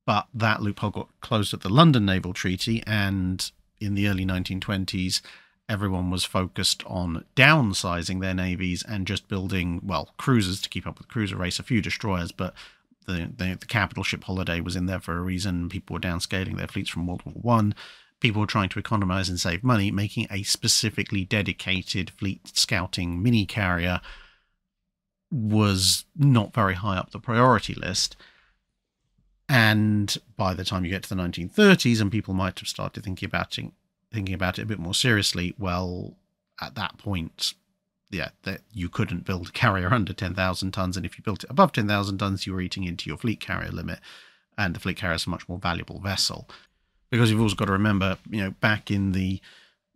But that loophole got closed at the London Naval Treaty, and in the early 1920s, everyone was focused on downsizing their navies and just building, well, cruisers to keep up with the cruiser race, a few destroyers, but the capital ship holiday was in there for a reason. People were downscaling their fleets from World War I. People were trying to economize and save money. Making a specifically dedicated fleet scouting mini carrier was not very high up the priority list. And by the time you get to the 1930s and people might have started thinking about it a bit more seriously, well, at that point, that you couldn't build a carrier under 10,000 tons, and if you built it above 10,000 tons, you were eating into your fleet carrier limit, and the fleet carrier is a much more valuable vessel. Because you've also got to remember, back in the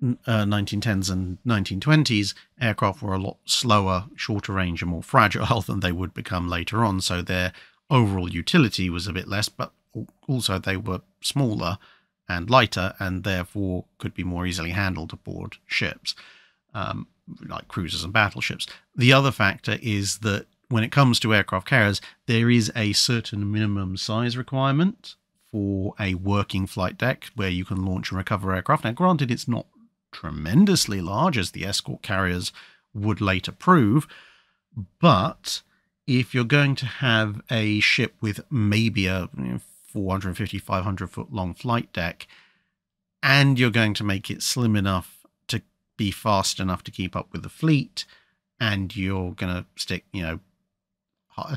1910s and 1920s, aircraft were a lot slower, shorter range, and more fragile than they would become later on, so their overall utility was a bit less, but also they were smaller and lighter, and therefore could be more easily handled aboard ships, like cruisers and battleships. The other factor is that when it comes to aircraft carriers, there is a certain minimum size requirement for a working flight deck where you can launch and recover aircraft. Now, granted, it's not tremendously large, as the escort carriers would later prove, but if you're going to have a ship with maybe a 450, 500 foot long flight deck, and you're going to make it slim enough to be fast enough to keep up with the fleet, and you're going to stick, a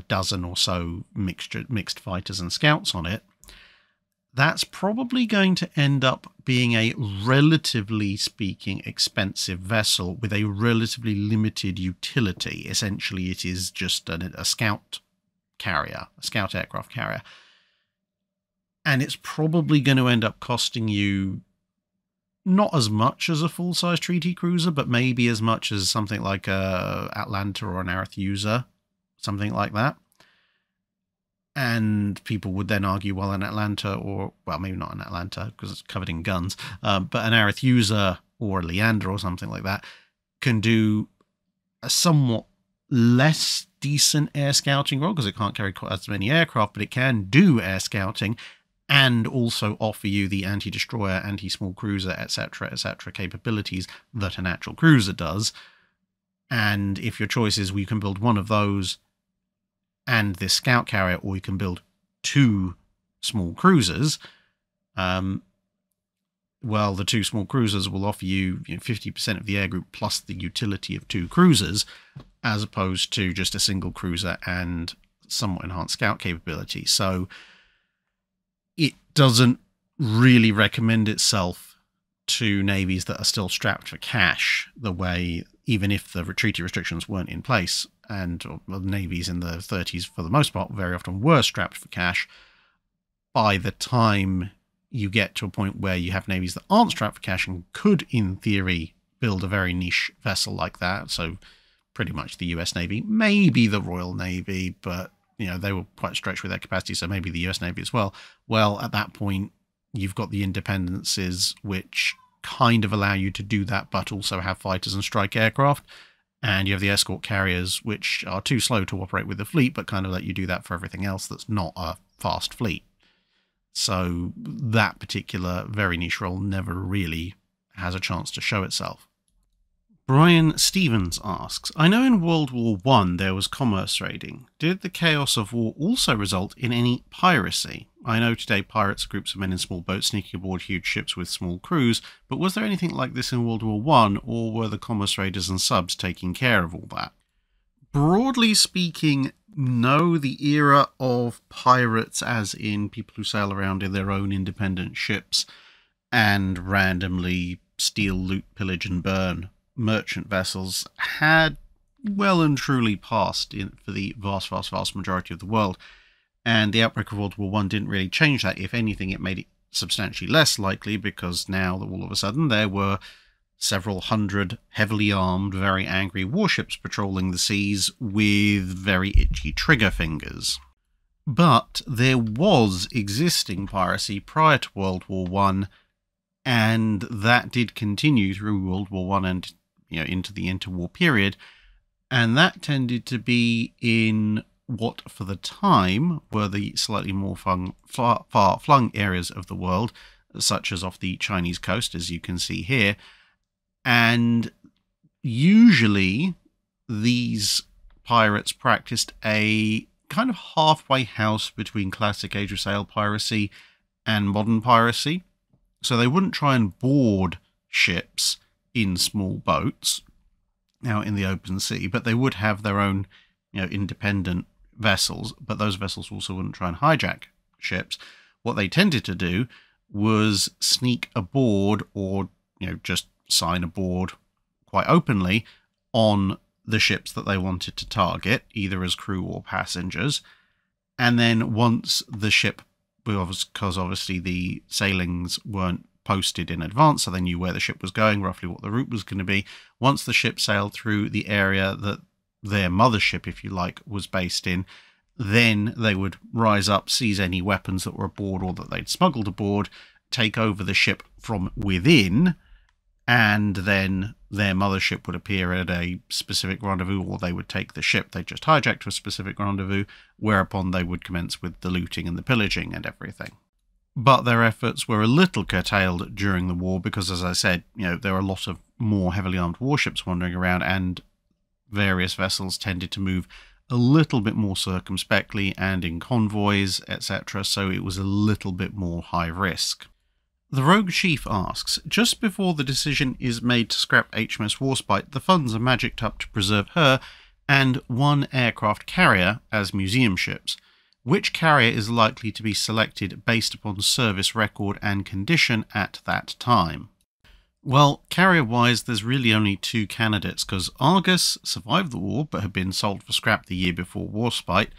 dozen or so mixed fighters and scouts on it, that's probably going to end up being a, relatively speaking, expensive vessel with a relatively limited utility. Essentially, it is just a scout carrier, a scout aircraft carrier. And it's probably going to end up costing you not as much as a full-size treaty cruiser, but maybe as much as something like a Atlanta or an Arethusa, something like that. And people would then argue, well, an Atlanta, or, well, maybe not an Atlanta because it's covered in guns, but an Arethusa or a Leander or something like that can do a somewhat less decent air scouting role because it can't carry quite as many aircraft, but it can do air scouting and also offer you the anti-destroyer, anti-small cruiser, etc., capabilities that an actual cruiser does. And if your choice is, well, you can build one of those and this scout carrier, or you can build 2 small cruisers, well, the 2 small cruisers will offer you 50% of the air group plus the utility of 2 cruisers, as opposed to just a single cruiser and somewhat enhanced scout capability. So it doesn't really recommend itself to navies that are still strapped for cash the way, even if the treaty restrictions weren't in place, and navies in the 30s for the most part very often were strapped for cash. By the time you get to a point where you have navies that aren't strapped for cash and could, in theory, build a very niche vessel like that, so pretty much the US Navy, maybe the Royal Navy, but they were quite stretched with their capacity, so maybe the US Navy as well. Well, at that point, you've got the independences, which kind of allow you to do that, but also have fighters and strike aircraft. And you have the escort carriers, which are too slow to operate with the fleet, but kind of let you do that for everything else that's not a fast fleet. So that particular very niche role never really has a chance to show itself. Brian Stevens asks, I know in World War I there was commerce raiding. Did the chaos of war also result in any piracy? I know today pirates are groups of men in small boats sneaking aboard huge ships with small crews, but was there anything like this in World War I, or were the commerce raiders and subs taking care of all that? Broadly speaking, no. The era of pirates, as in people who sail around in their own independent ships and randomly steal, loot, pillage and burn merchant vessels, had well and truly passed for the vast majority of the world. And the outbreak of World War I didn't really change that. If anything, it made it substantially less likely, because now all of a sudden there were several hundred heavily armed, very angry warships patrolling the seas with very itchy trigger fingers. But there was existing piracy prior to World War I, and that did continue through World War I and into the interwar period, and that tended to be in what for the time were the slightly more far-flung areas of the world, such as off the Chinese coast, as you can see here. And usually these pirates practiced a kind of halfway house between classic Age of Sail piracy and modern piracy. So they wouldn't try and board ships in small boats out in the open sea, but they would have their own independent vessels, but those vessels also wouldn't try and hijack ships. What they tended to do was sneak aboard, or just sign aboard quite openly on the ships that they wanted to target, either as crew or passengers. And then once the ship, because obviously the sailings weren't posted in advance, so they knew where the ship was going, roughly what the route was going to be. Once the ship sailed through the area that their mothership, if you like, was based in, then they would rise up, seize any weapons that were aboard or that they'd smuggled aboard, take over the ship from within, and then their mothership would appear at a specific rendezvous, or they would take the ship they just hijacked to a specific rendezvous, whereupon they would commence with the looting and the pillaging and everything. But their efforts were a little curtailed during the war because, as I said, there were a lot of more heavily armed warships wandering around, and various vessels tended to move a little bit more circumspectly and in convoys, etc., so it was a little bit more high risk. The Rogue Chief asks, just before the decision is made to scrap HMS Warspite, the funds are magicked up to preserve her and 1 aircraft carrier as museum ships. Which carrier is likely to be selected based upon service record and condition at that time? Well, carrier-wise, there's really only 2 candidates, because Argus survived the war but had been sold for scrap the year before Warspite.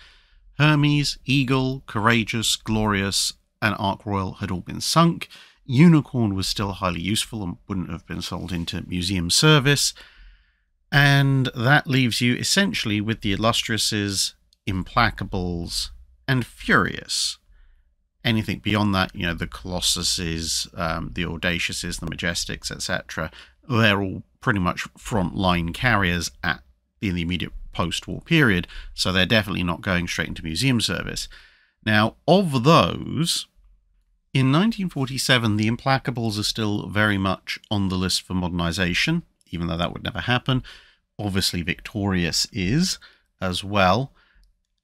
Hermes, Eagle, Courageous, Glorious, and Ark Royal had all been sunk. Unicorn was still highly useful and wouldn't have been sold into museum service. And that leaves you essentially with the Illustriouses, Implacables, and Furious. Anything beyond that, the Colossuses, the Audaciouses, the Majestics, etc., they're all pretty much frontline carriers in the immediate post-war period, so they're definitely not going straight into museum service. Now, of those, in 1947, the Implacables are still very much on the list for modernisation, even though that would never happen. Obviously, Victorious is as well.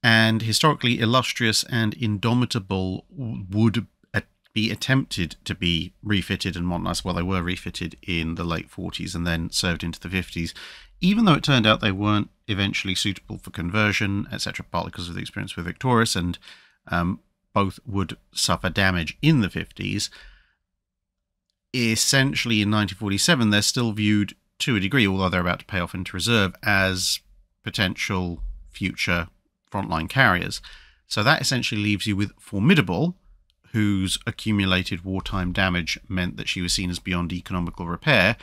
And historically, Illustrious and Indomitable would be attempted to be refitted and modernised. Well, they were refitted in the late 40s and then served into the 50s, even though it turned out they weren't eventually suitable for conversion, etc., partly because of the experience with Victorious, and both would suffer damage in the 50s. Essentially, in 1947, they're still viewed to a degree, although they're about to pay off into reserve, as potential future frontline carriers. So that essentially leaves you with Formidable, whose accumulated wartime damage meant that she was seen as beyond economical repair,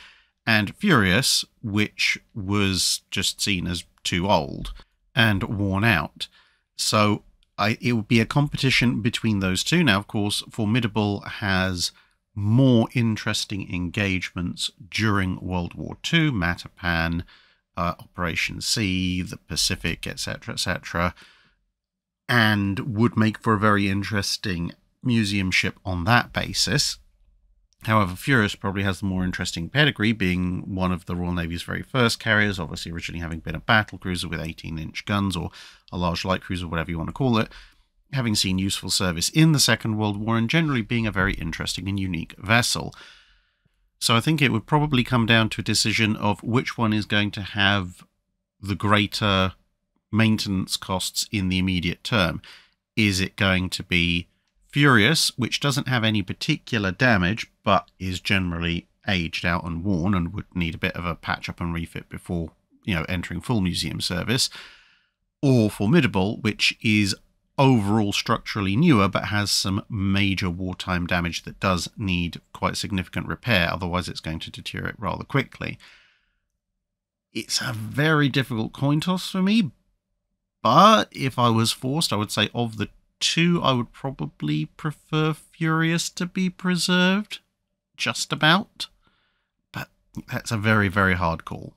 and Furious, which was just seen as too old and worn out. So it would be a competition between those two. Now, of course, Formidable has more interesting engagements during World War II, Matapan, Operation C, the Pacific, etc., etc., and would make for a very interesting museum ship on that basis. However, Furious probably has the more interesting pedigree, being one of the Royal Navy's very first carriers, obviously originally having been a battlecruiser with 18-inch guns, or a large light cruiser, whatever you want to call it, having seen useful service in the Second World War, and generally being a very interesting and unique vessel. So I think it would probably come down to a decision of which one is going to have the greater maintenance costs in the immediate term. Is it going to be Furious, which doesn't have any particular damage, but is generally aged out and worn and would need a bit of a patch up and refit before, entering full museum service, or Formidable, which is overall structurally newer, but has some major wartime damage that does need quite significant repair, otherwise it's going to deteriorate rather quickly. It's a very difficult coin toss for me, but if I was forced, I would say of the two, I would probably prefer Furious to be preserved, just about, but that's a very, very hard call.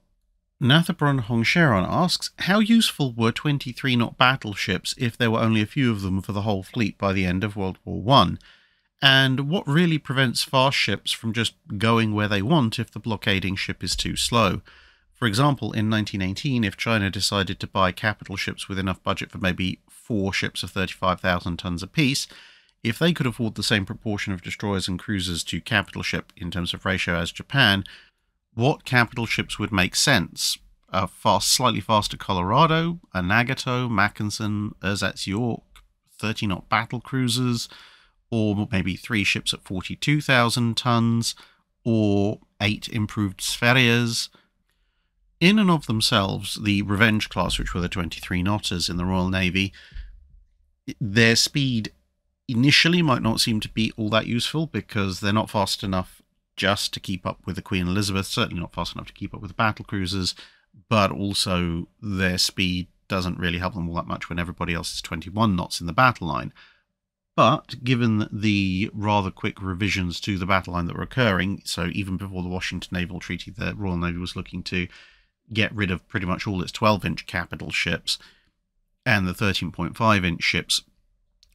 Nathabron Hongsharon asks, how useful were 23-knot battleships if there were only a few of them for the whole fleet by the end of World War I? And what really prevents fast ships from just going where they want if the blockading ship is too slow? For example, in 1918, if China decided to buy capital ships with enough budget for maybe 4 ships of 35,000 tons apiece, if they could afford the same proportion of destroyers and cruisers to capital ship in terms of ratio as Japan, what capital ships would make sense? A slightly faster Colorado, a Nagato, Mackensen, Ersatz York, 30-knot battle cruisers, or maybe 3 ships at 42,000 tons, or 8 improved Spherias. In and of themselves, the Revenge class, which were the 23-knotters in the Royal Navy, their speed initially might not seem to be all that useful because they're not fast enough just to keep up with the Queen Elizabeth, certainly not fast enough to keep up with the battle cruisers, but also their speed doesn't really help them all that much when everybody else is 21 knots in the battle line. But given the rather quick revisions to the battle line that were occurring, so even before the Washington Naval Treaty, the Royal Navy was looking to get rid of pretty much all its 12-inch capital ships, and the 13.5-inch ships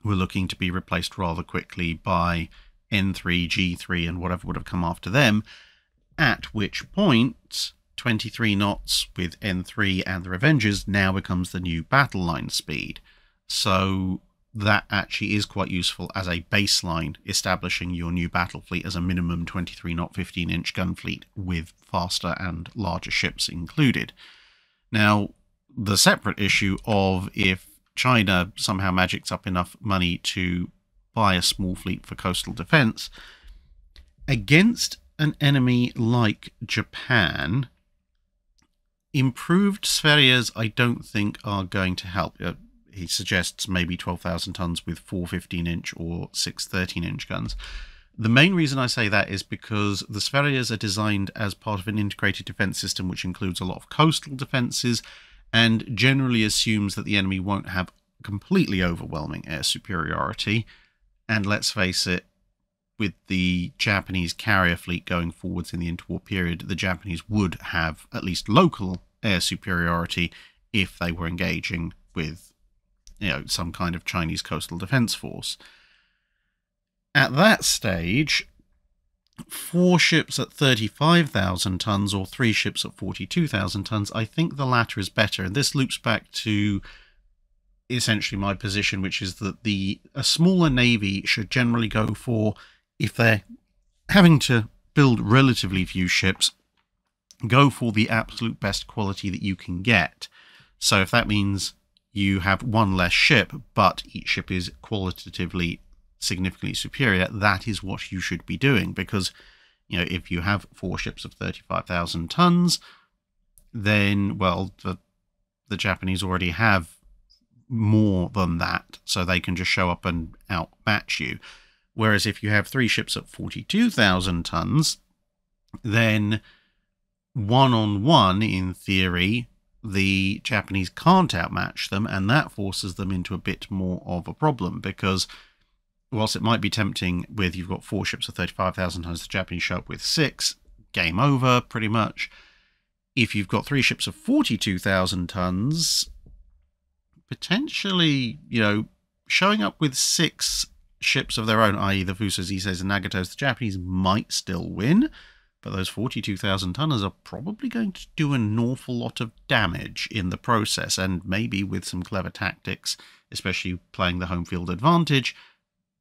were looking to be replaced rather quickly by N3, G3, and whatever would have come after them, at which point 23 knots with N3 and the Revengers now becomes the new battle line speed. So that actually is quite useful as a baseline, establishing your new battle fleet as a minimum 23-knot 15-inch gun fleet with faster and larger ships included. Now, the separate issue of if China somehow magics up enough money to buy a small fleet for coastal defense, against an enemy like Japan, improved Spherias I don't think are going to help. He suggests maybe 12,000 tons with 4 15-inch or 6 13-inch guns. The main reason I say that is because the Spherias are designed as part of an integrated defense system which includes a lot of coastal defenses and generally assumes that the enemy won't have completely overwhelming air superiority. And let's face it, with the Japanese carrier fleet going forwards in the interwar period, the Japanese would have at least local air superiority if they were engaging with, some kind of Chinese coastal defense force. At that stage, 4 ships at 35,000 tons or 3 ships at 42,000 tons, I think the latter is better. And this loops back to essentially my position, which is that a smaller navy should generally go for, if they're having to build relatively few ships, go for the absolute best quality that you can get. So if that means you have one less ship, but each ship is qualitatively significantly superior, that is what you should be doing. Because, if you have 4 ships of 35,000 tons, then, well, the Japanese already have more than that, so they can just show up and outmatch you. Whereas if you have 3 ships at 42,000 tons, then one-on-one, in theory, the Japanese can't outmatch them, and that forces them into a bit more of a problem, because whilst it might be tempting with you've got 4 ships of 35,000 tons, the Japanese show up with 6, game over, pretty much. If you've got 3 ships of 42,000 tons, potentially, showing up with 6 ships of their own, i.e. the Fusas, Iseis, and Nagatos, the Japanese might still win, but those 42,000 tonners are probably going to do an awful lot of damage in the process, and maybe with some clever tactics, especially playing the home field advantage,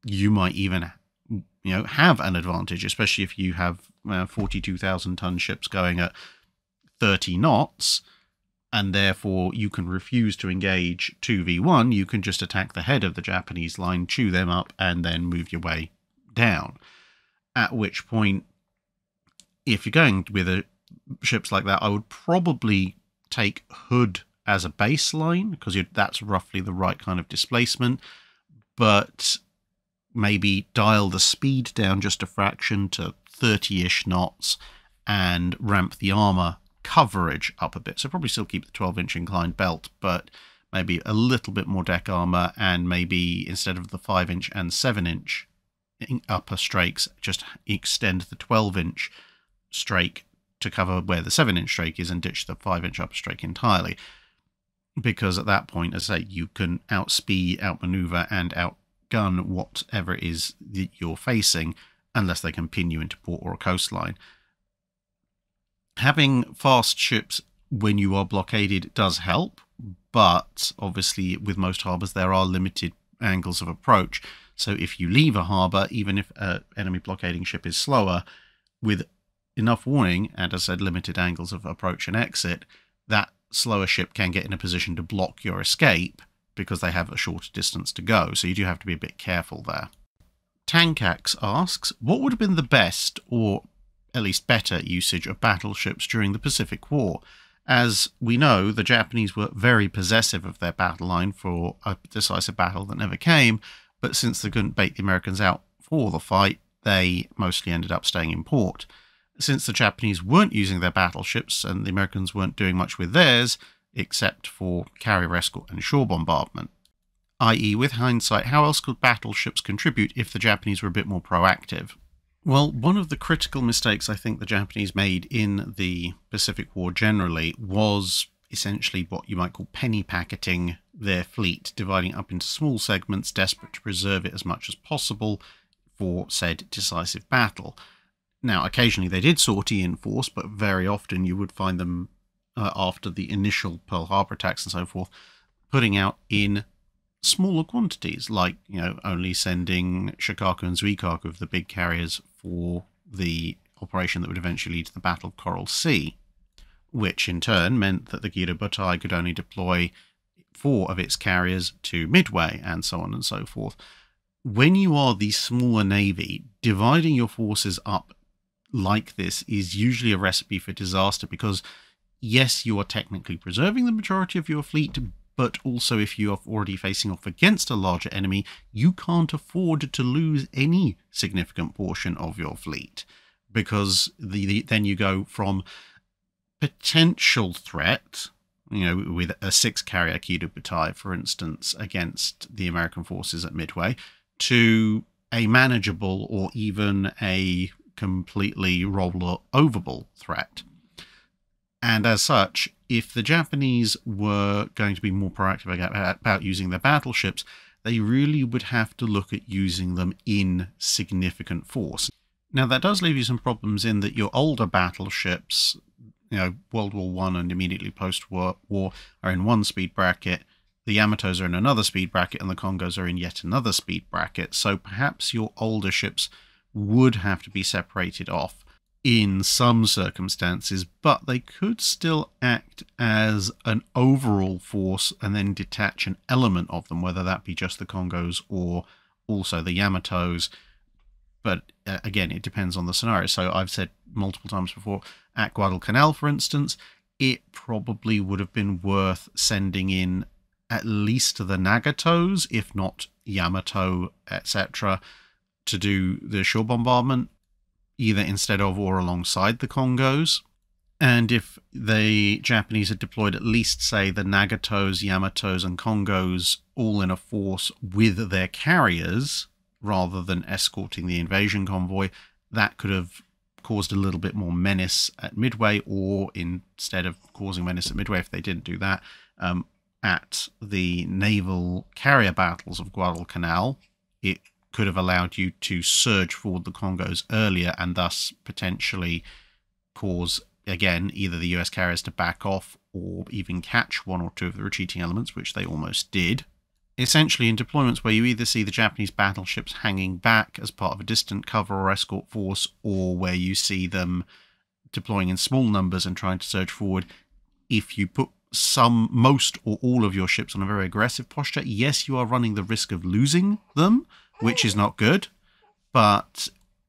you might even, have an advantage, especially if you have 42,000 ton ships going at 30 knots, and therefore you can refuse to engage 2v1, you can just attack the head of the Japanese line, chew them up, and then move your way down. At which point, if you're going with ships like that, I would probably take Hood as a baseline, because that's roughly the right kind of displacement, but maybe dial the speed down just a fraction to 30-ish knots and ramp the armor coverage up a bit. So probably still keep the 12-inch inclined belt, but maybe a little bit more deck armor, and maybe instead of the 5-inch and 7-inch upper strakes, just extend the 12-inch strake to cover where the 7-inch strake is and ditch the 5-inch upper strake entirely. Because at that point, as I say, you can outspeed, outmaneuver, and outgun whatever it is that you're facing, unless they can pin you into port or a coastline. Having fast ships when you are blockaded does help, but obviously with most harbours there are limited angles of approach. So if you leave a harbour, even if an enemy blockading ship is slower, with enough warning, and as I said, limited angles of approach and exit, that slower ship can get in a position to block your escape because they have a shorter distance to go. So you do have to be a bit careful there. Tankax asks, what would have been the best, or at least better, usage of battleships during the Pacific War? As we know, the Japanese were very possessive of their battle line for a decisive battle that never came, but since they couldn't bait the Americans out for the fight, they mostly ended up staying in port. Since the Japanese weren't using their battleships and the Americans weren't doing much with theirs, except for carrier escort and shore bombardment, i.e. with hindsight, how else could battleships contribute if the Japanese were a bit more proactive? Well, one of the critical mistakes I think the Japanese made in the Pacific War generally was essentially what you might call penny packeting their fleet, dividing up into small segments, desperate to preserve it as much as possible for said decisive battle. Now, occasionally they did sortie in force, but very often you would find them, after the initial Pearl Harbor attacks and so forth, putting out in smaller quantities, like, only sending Shokaku and Zuikaku of the big carriers for the operation that would eventually lead to the Battle of Coral Sea, which in turn meant that the Gido Butai could only deploy 4 of its carriers to Midway, and so on and so forth. When you are the smaller navy, dividing your forces up like this is usually a recipe for disaster, because yes, you are technically preserving the majority of your fleet, but also if you are already facing off against a larger enemy, you can't afford to lose any significant portion of your fleet, because then you go from potential threat, with a 6-carrier Kido Butai, for instance, against the American forces at Midway, to a manageable or even a completely roll-overable threat. And as such, if the Japanese were going to be more proactive about using their battleships, they really would have to look at using them in significant force. Now, that does leave you some problems in that your older battleships, World War I and immediately post-war are in one speed bracket, the Yamatos are in another speed bracket, and the Kongos are in yet another speed bracket. So perhaps your older ships would have to be separated off in some circumstances, but they could still act as an overall force and then detach an element of them, whether that be just the Kongos or also the Yamatos. But again, it depends on the scenario. So I've said multiple times before, at Guadalcanal, for instance, it probably would have been worth sending in at least the Nagatos, if not Yamato, etc., to do the shore bombardment, either instead of or alongside the Kongos. And if the Japanese had deployed at least, say, the Nagatos, Yamatos, and Kongos all in a force with their carriers, rather than escorting the invasion convoy, that could have caused a little bit more menace at Midway, or instead of causing menace at Midway, if they didn't do that, at the naval carrier battles of Guadalcanal, it could have allowed you to surge forward the Kongos earlier and thus potentially cause, again, either the US carriers to back off or even catch one or two of the retreating elements, which they almost did. Essentially, in deployments where you either see the Japanese battleships hanging back as part of a distant cover or escort force, or where you see them deploying in small numbers and trying to surge forward, if you put most or all of your ships on a very aggressive posture, yes, you are running the risk of losing them, which is not good, but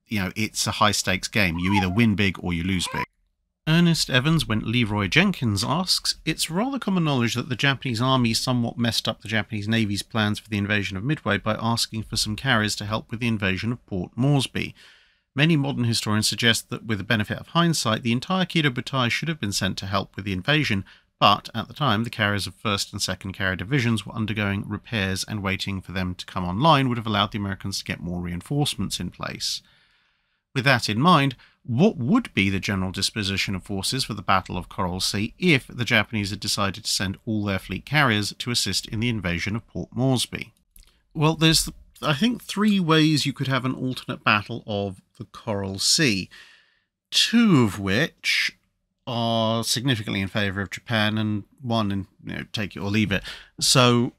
it's a high stakes game. You either win big or you lose big. Ernest Evans, when Leroy Jenkins asks, it's rather common knowledge that the Japanese army somewhat messed up the Japanese Navy's plans for the invasion of Midway by asking for some carriers to help with the invasion of Port Moresby. Many modern historians suggest that with the benefit of hindsight, the entire Kido Butai should have been sent to help with the invasion, but at the time the carriers of 1st and 2nd Carrier Divisions were undergoing repairs, and waiting for them to come online would have allowed the Americans to get more reinforcements in place. With that in mind, what would be the general disposition of forces for the Battle of Coral Sea if the Japanese had decided to send all their fleet carriers to assist in the invasion of Port Moresby? Well, there's, I think, 3 ways you could have an alternate Battle of the Coral Sea, 2 of which are significantly in favour of Japan, and 1 in, take it or leave it. So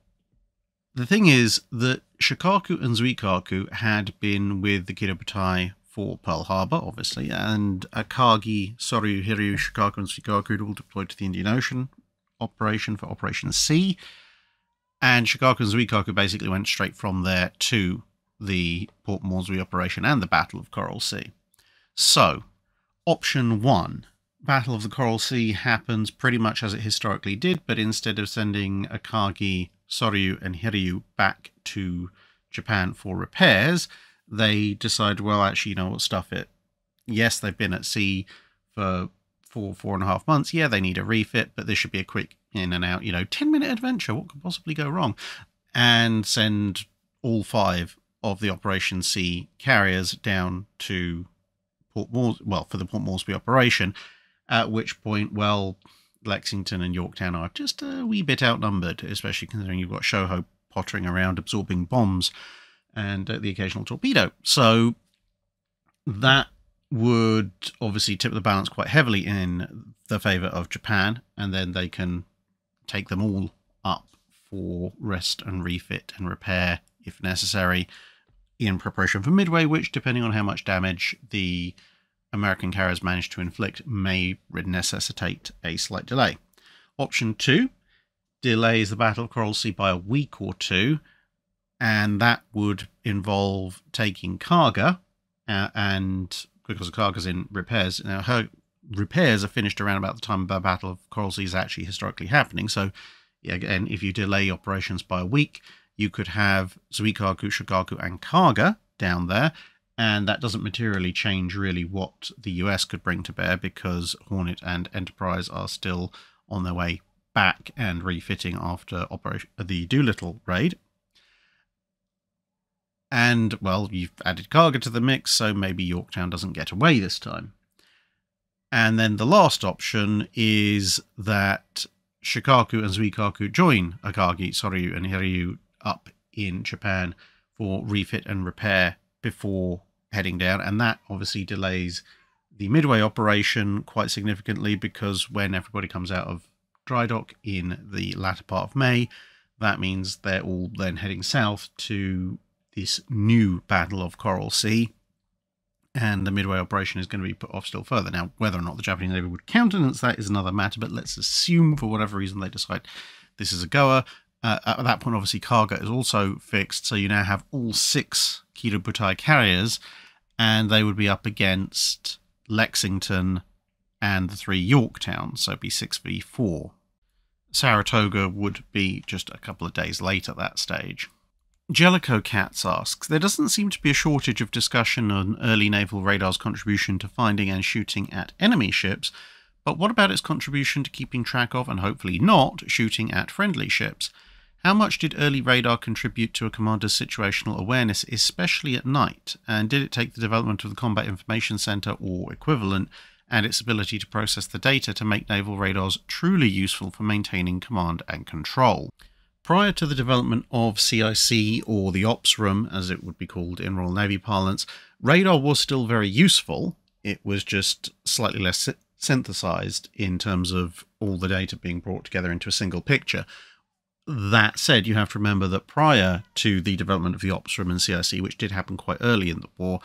the thing is that Shokaku and Zuikaku had been with the Kido Butai for Pearl Harbor, obviously, and Akagi, Soryu, Hiryu, Shokaku, and Zuikaku had all deployed to the Indian Ocean operation for Operation C, and Shokaku and Zuikaku basically went straight from there to the Port Moresby operation and the Battle of Coral Sea. So, option 1. Battle of the Coral Sea happens pretty much as it historically did, but instead of sending Akagi, Soryu, and Hiryu back to Japan for repairs, they decide, well, actually, what, stuff it. Yes, they've been at sea for 4.5 months. Yeah, they need a refit, but this should be a quick in and out, 10-minute adventure. What could possibly go wrong? And send all 5 of the Operation C carriers down to Port Moresby, for the Port Moresby operation, at which point, Lexington and Yorktown are just a wee bit outnumbered, especially considering you've got Shoho pottering around absorbing bombs and the occasional torpedo. So that would obviously tip the balance quite heavily in the favour of Japan, and then they can take them all up for rest and refit and repair if necessary in preparation for Midway, which, depending on how much damage the American carriers manage to inflict, may necessitate a slight delay. Option 2 delays the Battle of Coral Sea by a week or 2, and that would involve taking Kaga, and because Kaga's in repairs, now her repairs are finished around about the time the Battle of Coral Sea is actually historically happening. So, again, if you delay operations by a week, you could have Zuikaku, Shokaku, and Kaga down there, and that doesn't materially change really what the US could bring to bear, because Hornet and Enterprise are still on their way back and refitting after the Doolittle raid. And, well, you've added cargo to the mix, so maybe Yorktown doesn't get away this time. And then the last option is that Shokaku and Zuikaku join Akagi, Soryu, and Hiryu up in Japan for refit and repair before heading down. And that obviously delays the Midway operation quite significantly, because when everybody comes out of Drydock in the latter part of May, that means they're all then heading south to this new Battle of Coral Sea, and the Midway operation is going to be put off still further. Now, whether or not the Japanese Navy would countenance that is another matter, but let's assume for whatever reason they decide this is a goer. At that point, obviously, Kaga is also fixed, so you now have all 6 Kirubutai carriers, and they would be up against Lexington and the 3 Yorktown, so it'd be 6v4. Saratoga would be just a couple of days late at that stage. Jellicoe Cats asks, there doesn't seem to be a shortage of discussion on early naval radar's contribution to finding and shooting at enemy ships, but what about its contribution to keeping track of, and hopefully not, shooting at friendly ships? How much did early radar contribute to a commander's situational awareness, especially at night, and did it take the development of the Combat Information Center or equivalent and its ability to process the data to make naval radars truly useful for maintaining command and control? Prior to the development of CIC, or the Ops Room, as it would be called in Royal Navy parlance, radar was still very useful. It was just slightly less synthesized in terms of all the data being brought together into a single picture. That said, you have to remember that prior to the development of the Ops Room and CIC, which did happen quite early in the war,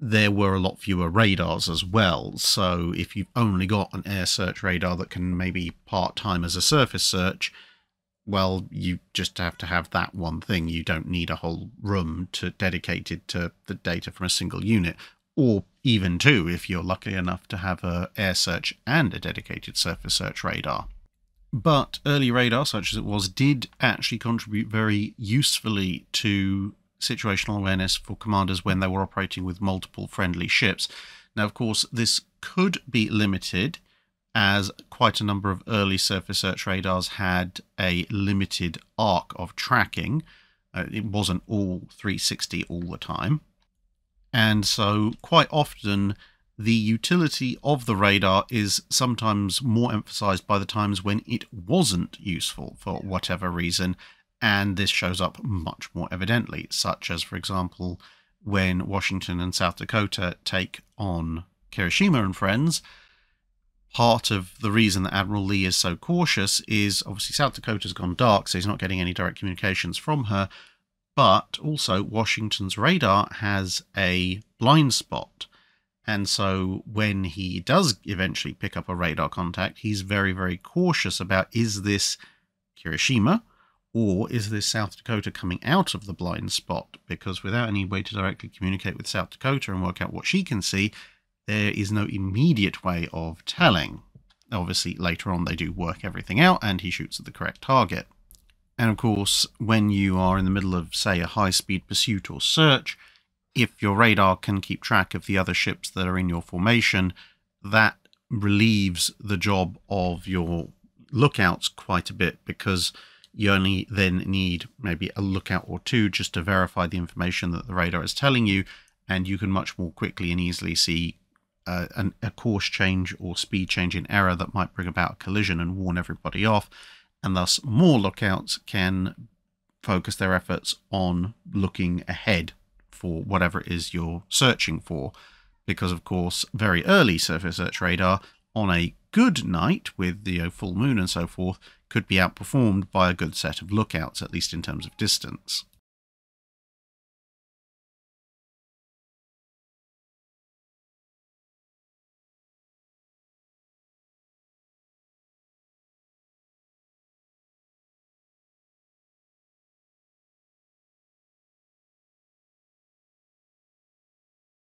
there were a lot fewer radars as well. So if you've only got an air search radar that can maybe part-time as a surface search, well, you just have to have that one thing. You don't need a whole room dedicated to the data from a single unit, or even 2 if you're lucky enough to have an air search and a dedicated surface search radar. But early radar, such as it was, did actually contribute very usefully to situational awareness for commanders when they were operating with multiple friendly ships. Now, of course, this could be limited, as quite a number of early surface search radars had a limited arc of tracking. It wasn't all 360 all the time. And so quite often the utility of the radar is sometimes more emphasized by the times when it wasn't useful for whatever reason, and this shows up much more evidently, such as, for example, when Washington and South Dakota take on Kirishima and friends. Part of the reason that Admiral Lee is so cautious is obviously South Dakota's gone dark, so he's not getting any direct communications from her, but also Washington's radar has a blind spot. And so when he does eventually pick up a radar contact, he's very, very cautious about, is this Kirishima or is this South Dakota coming out of the blind spot? Because without any way to directly communicate with South Dakota and work out what she can see, there is no immediate way of telling. Obviously, later on they do work everything out and he shoots at the correct target. And of course, when you are in the middle of, say, a high-speed pursuit or search, if your radar can keep track of the other ships that are in your formation, that relieves the job of your lookouts quite a bit, because you only then need maybe a lookout or 2 just to verify the information that the radar is telling you, and you can much more quickly and easily see a course change or speed change in error that might bring about a collision and warn everybody off, and thus more lookouts can focus their efforts on looking ahead for whatever it is you're searching for, because of course very early surface search radar on a good night with the full moon and so forth could be outperformed by a good set of lookouts, at least in terms of distance.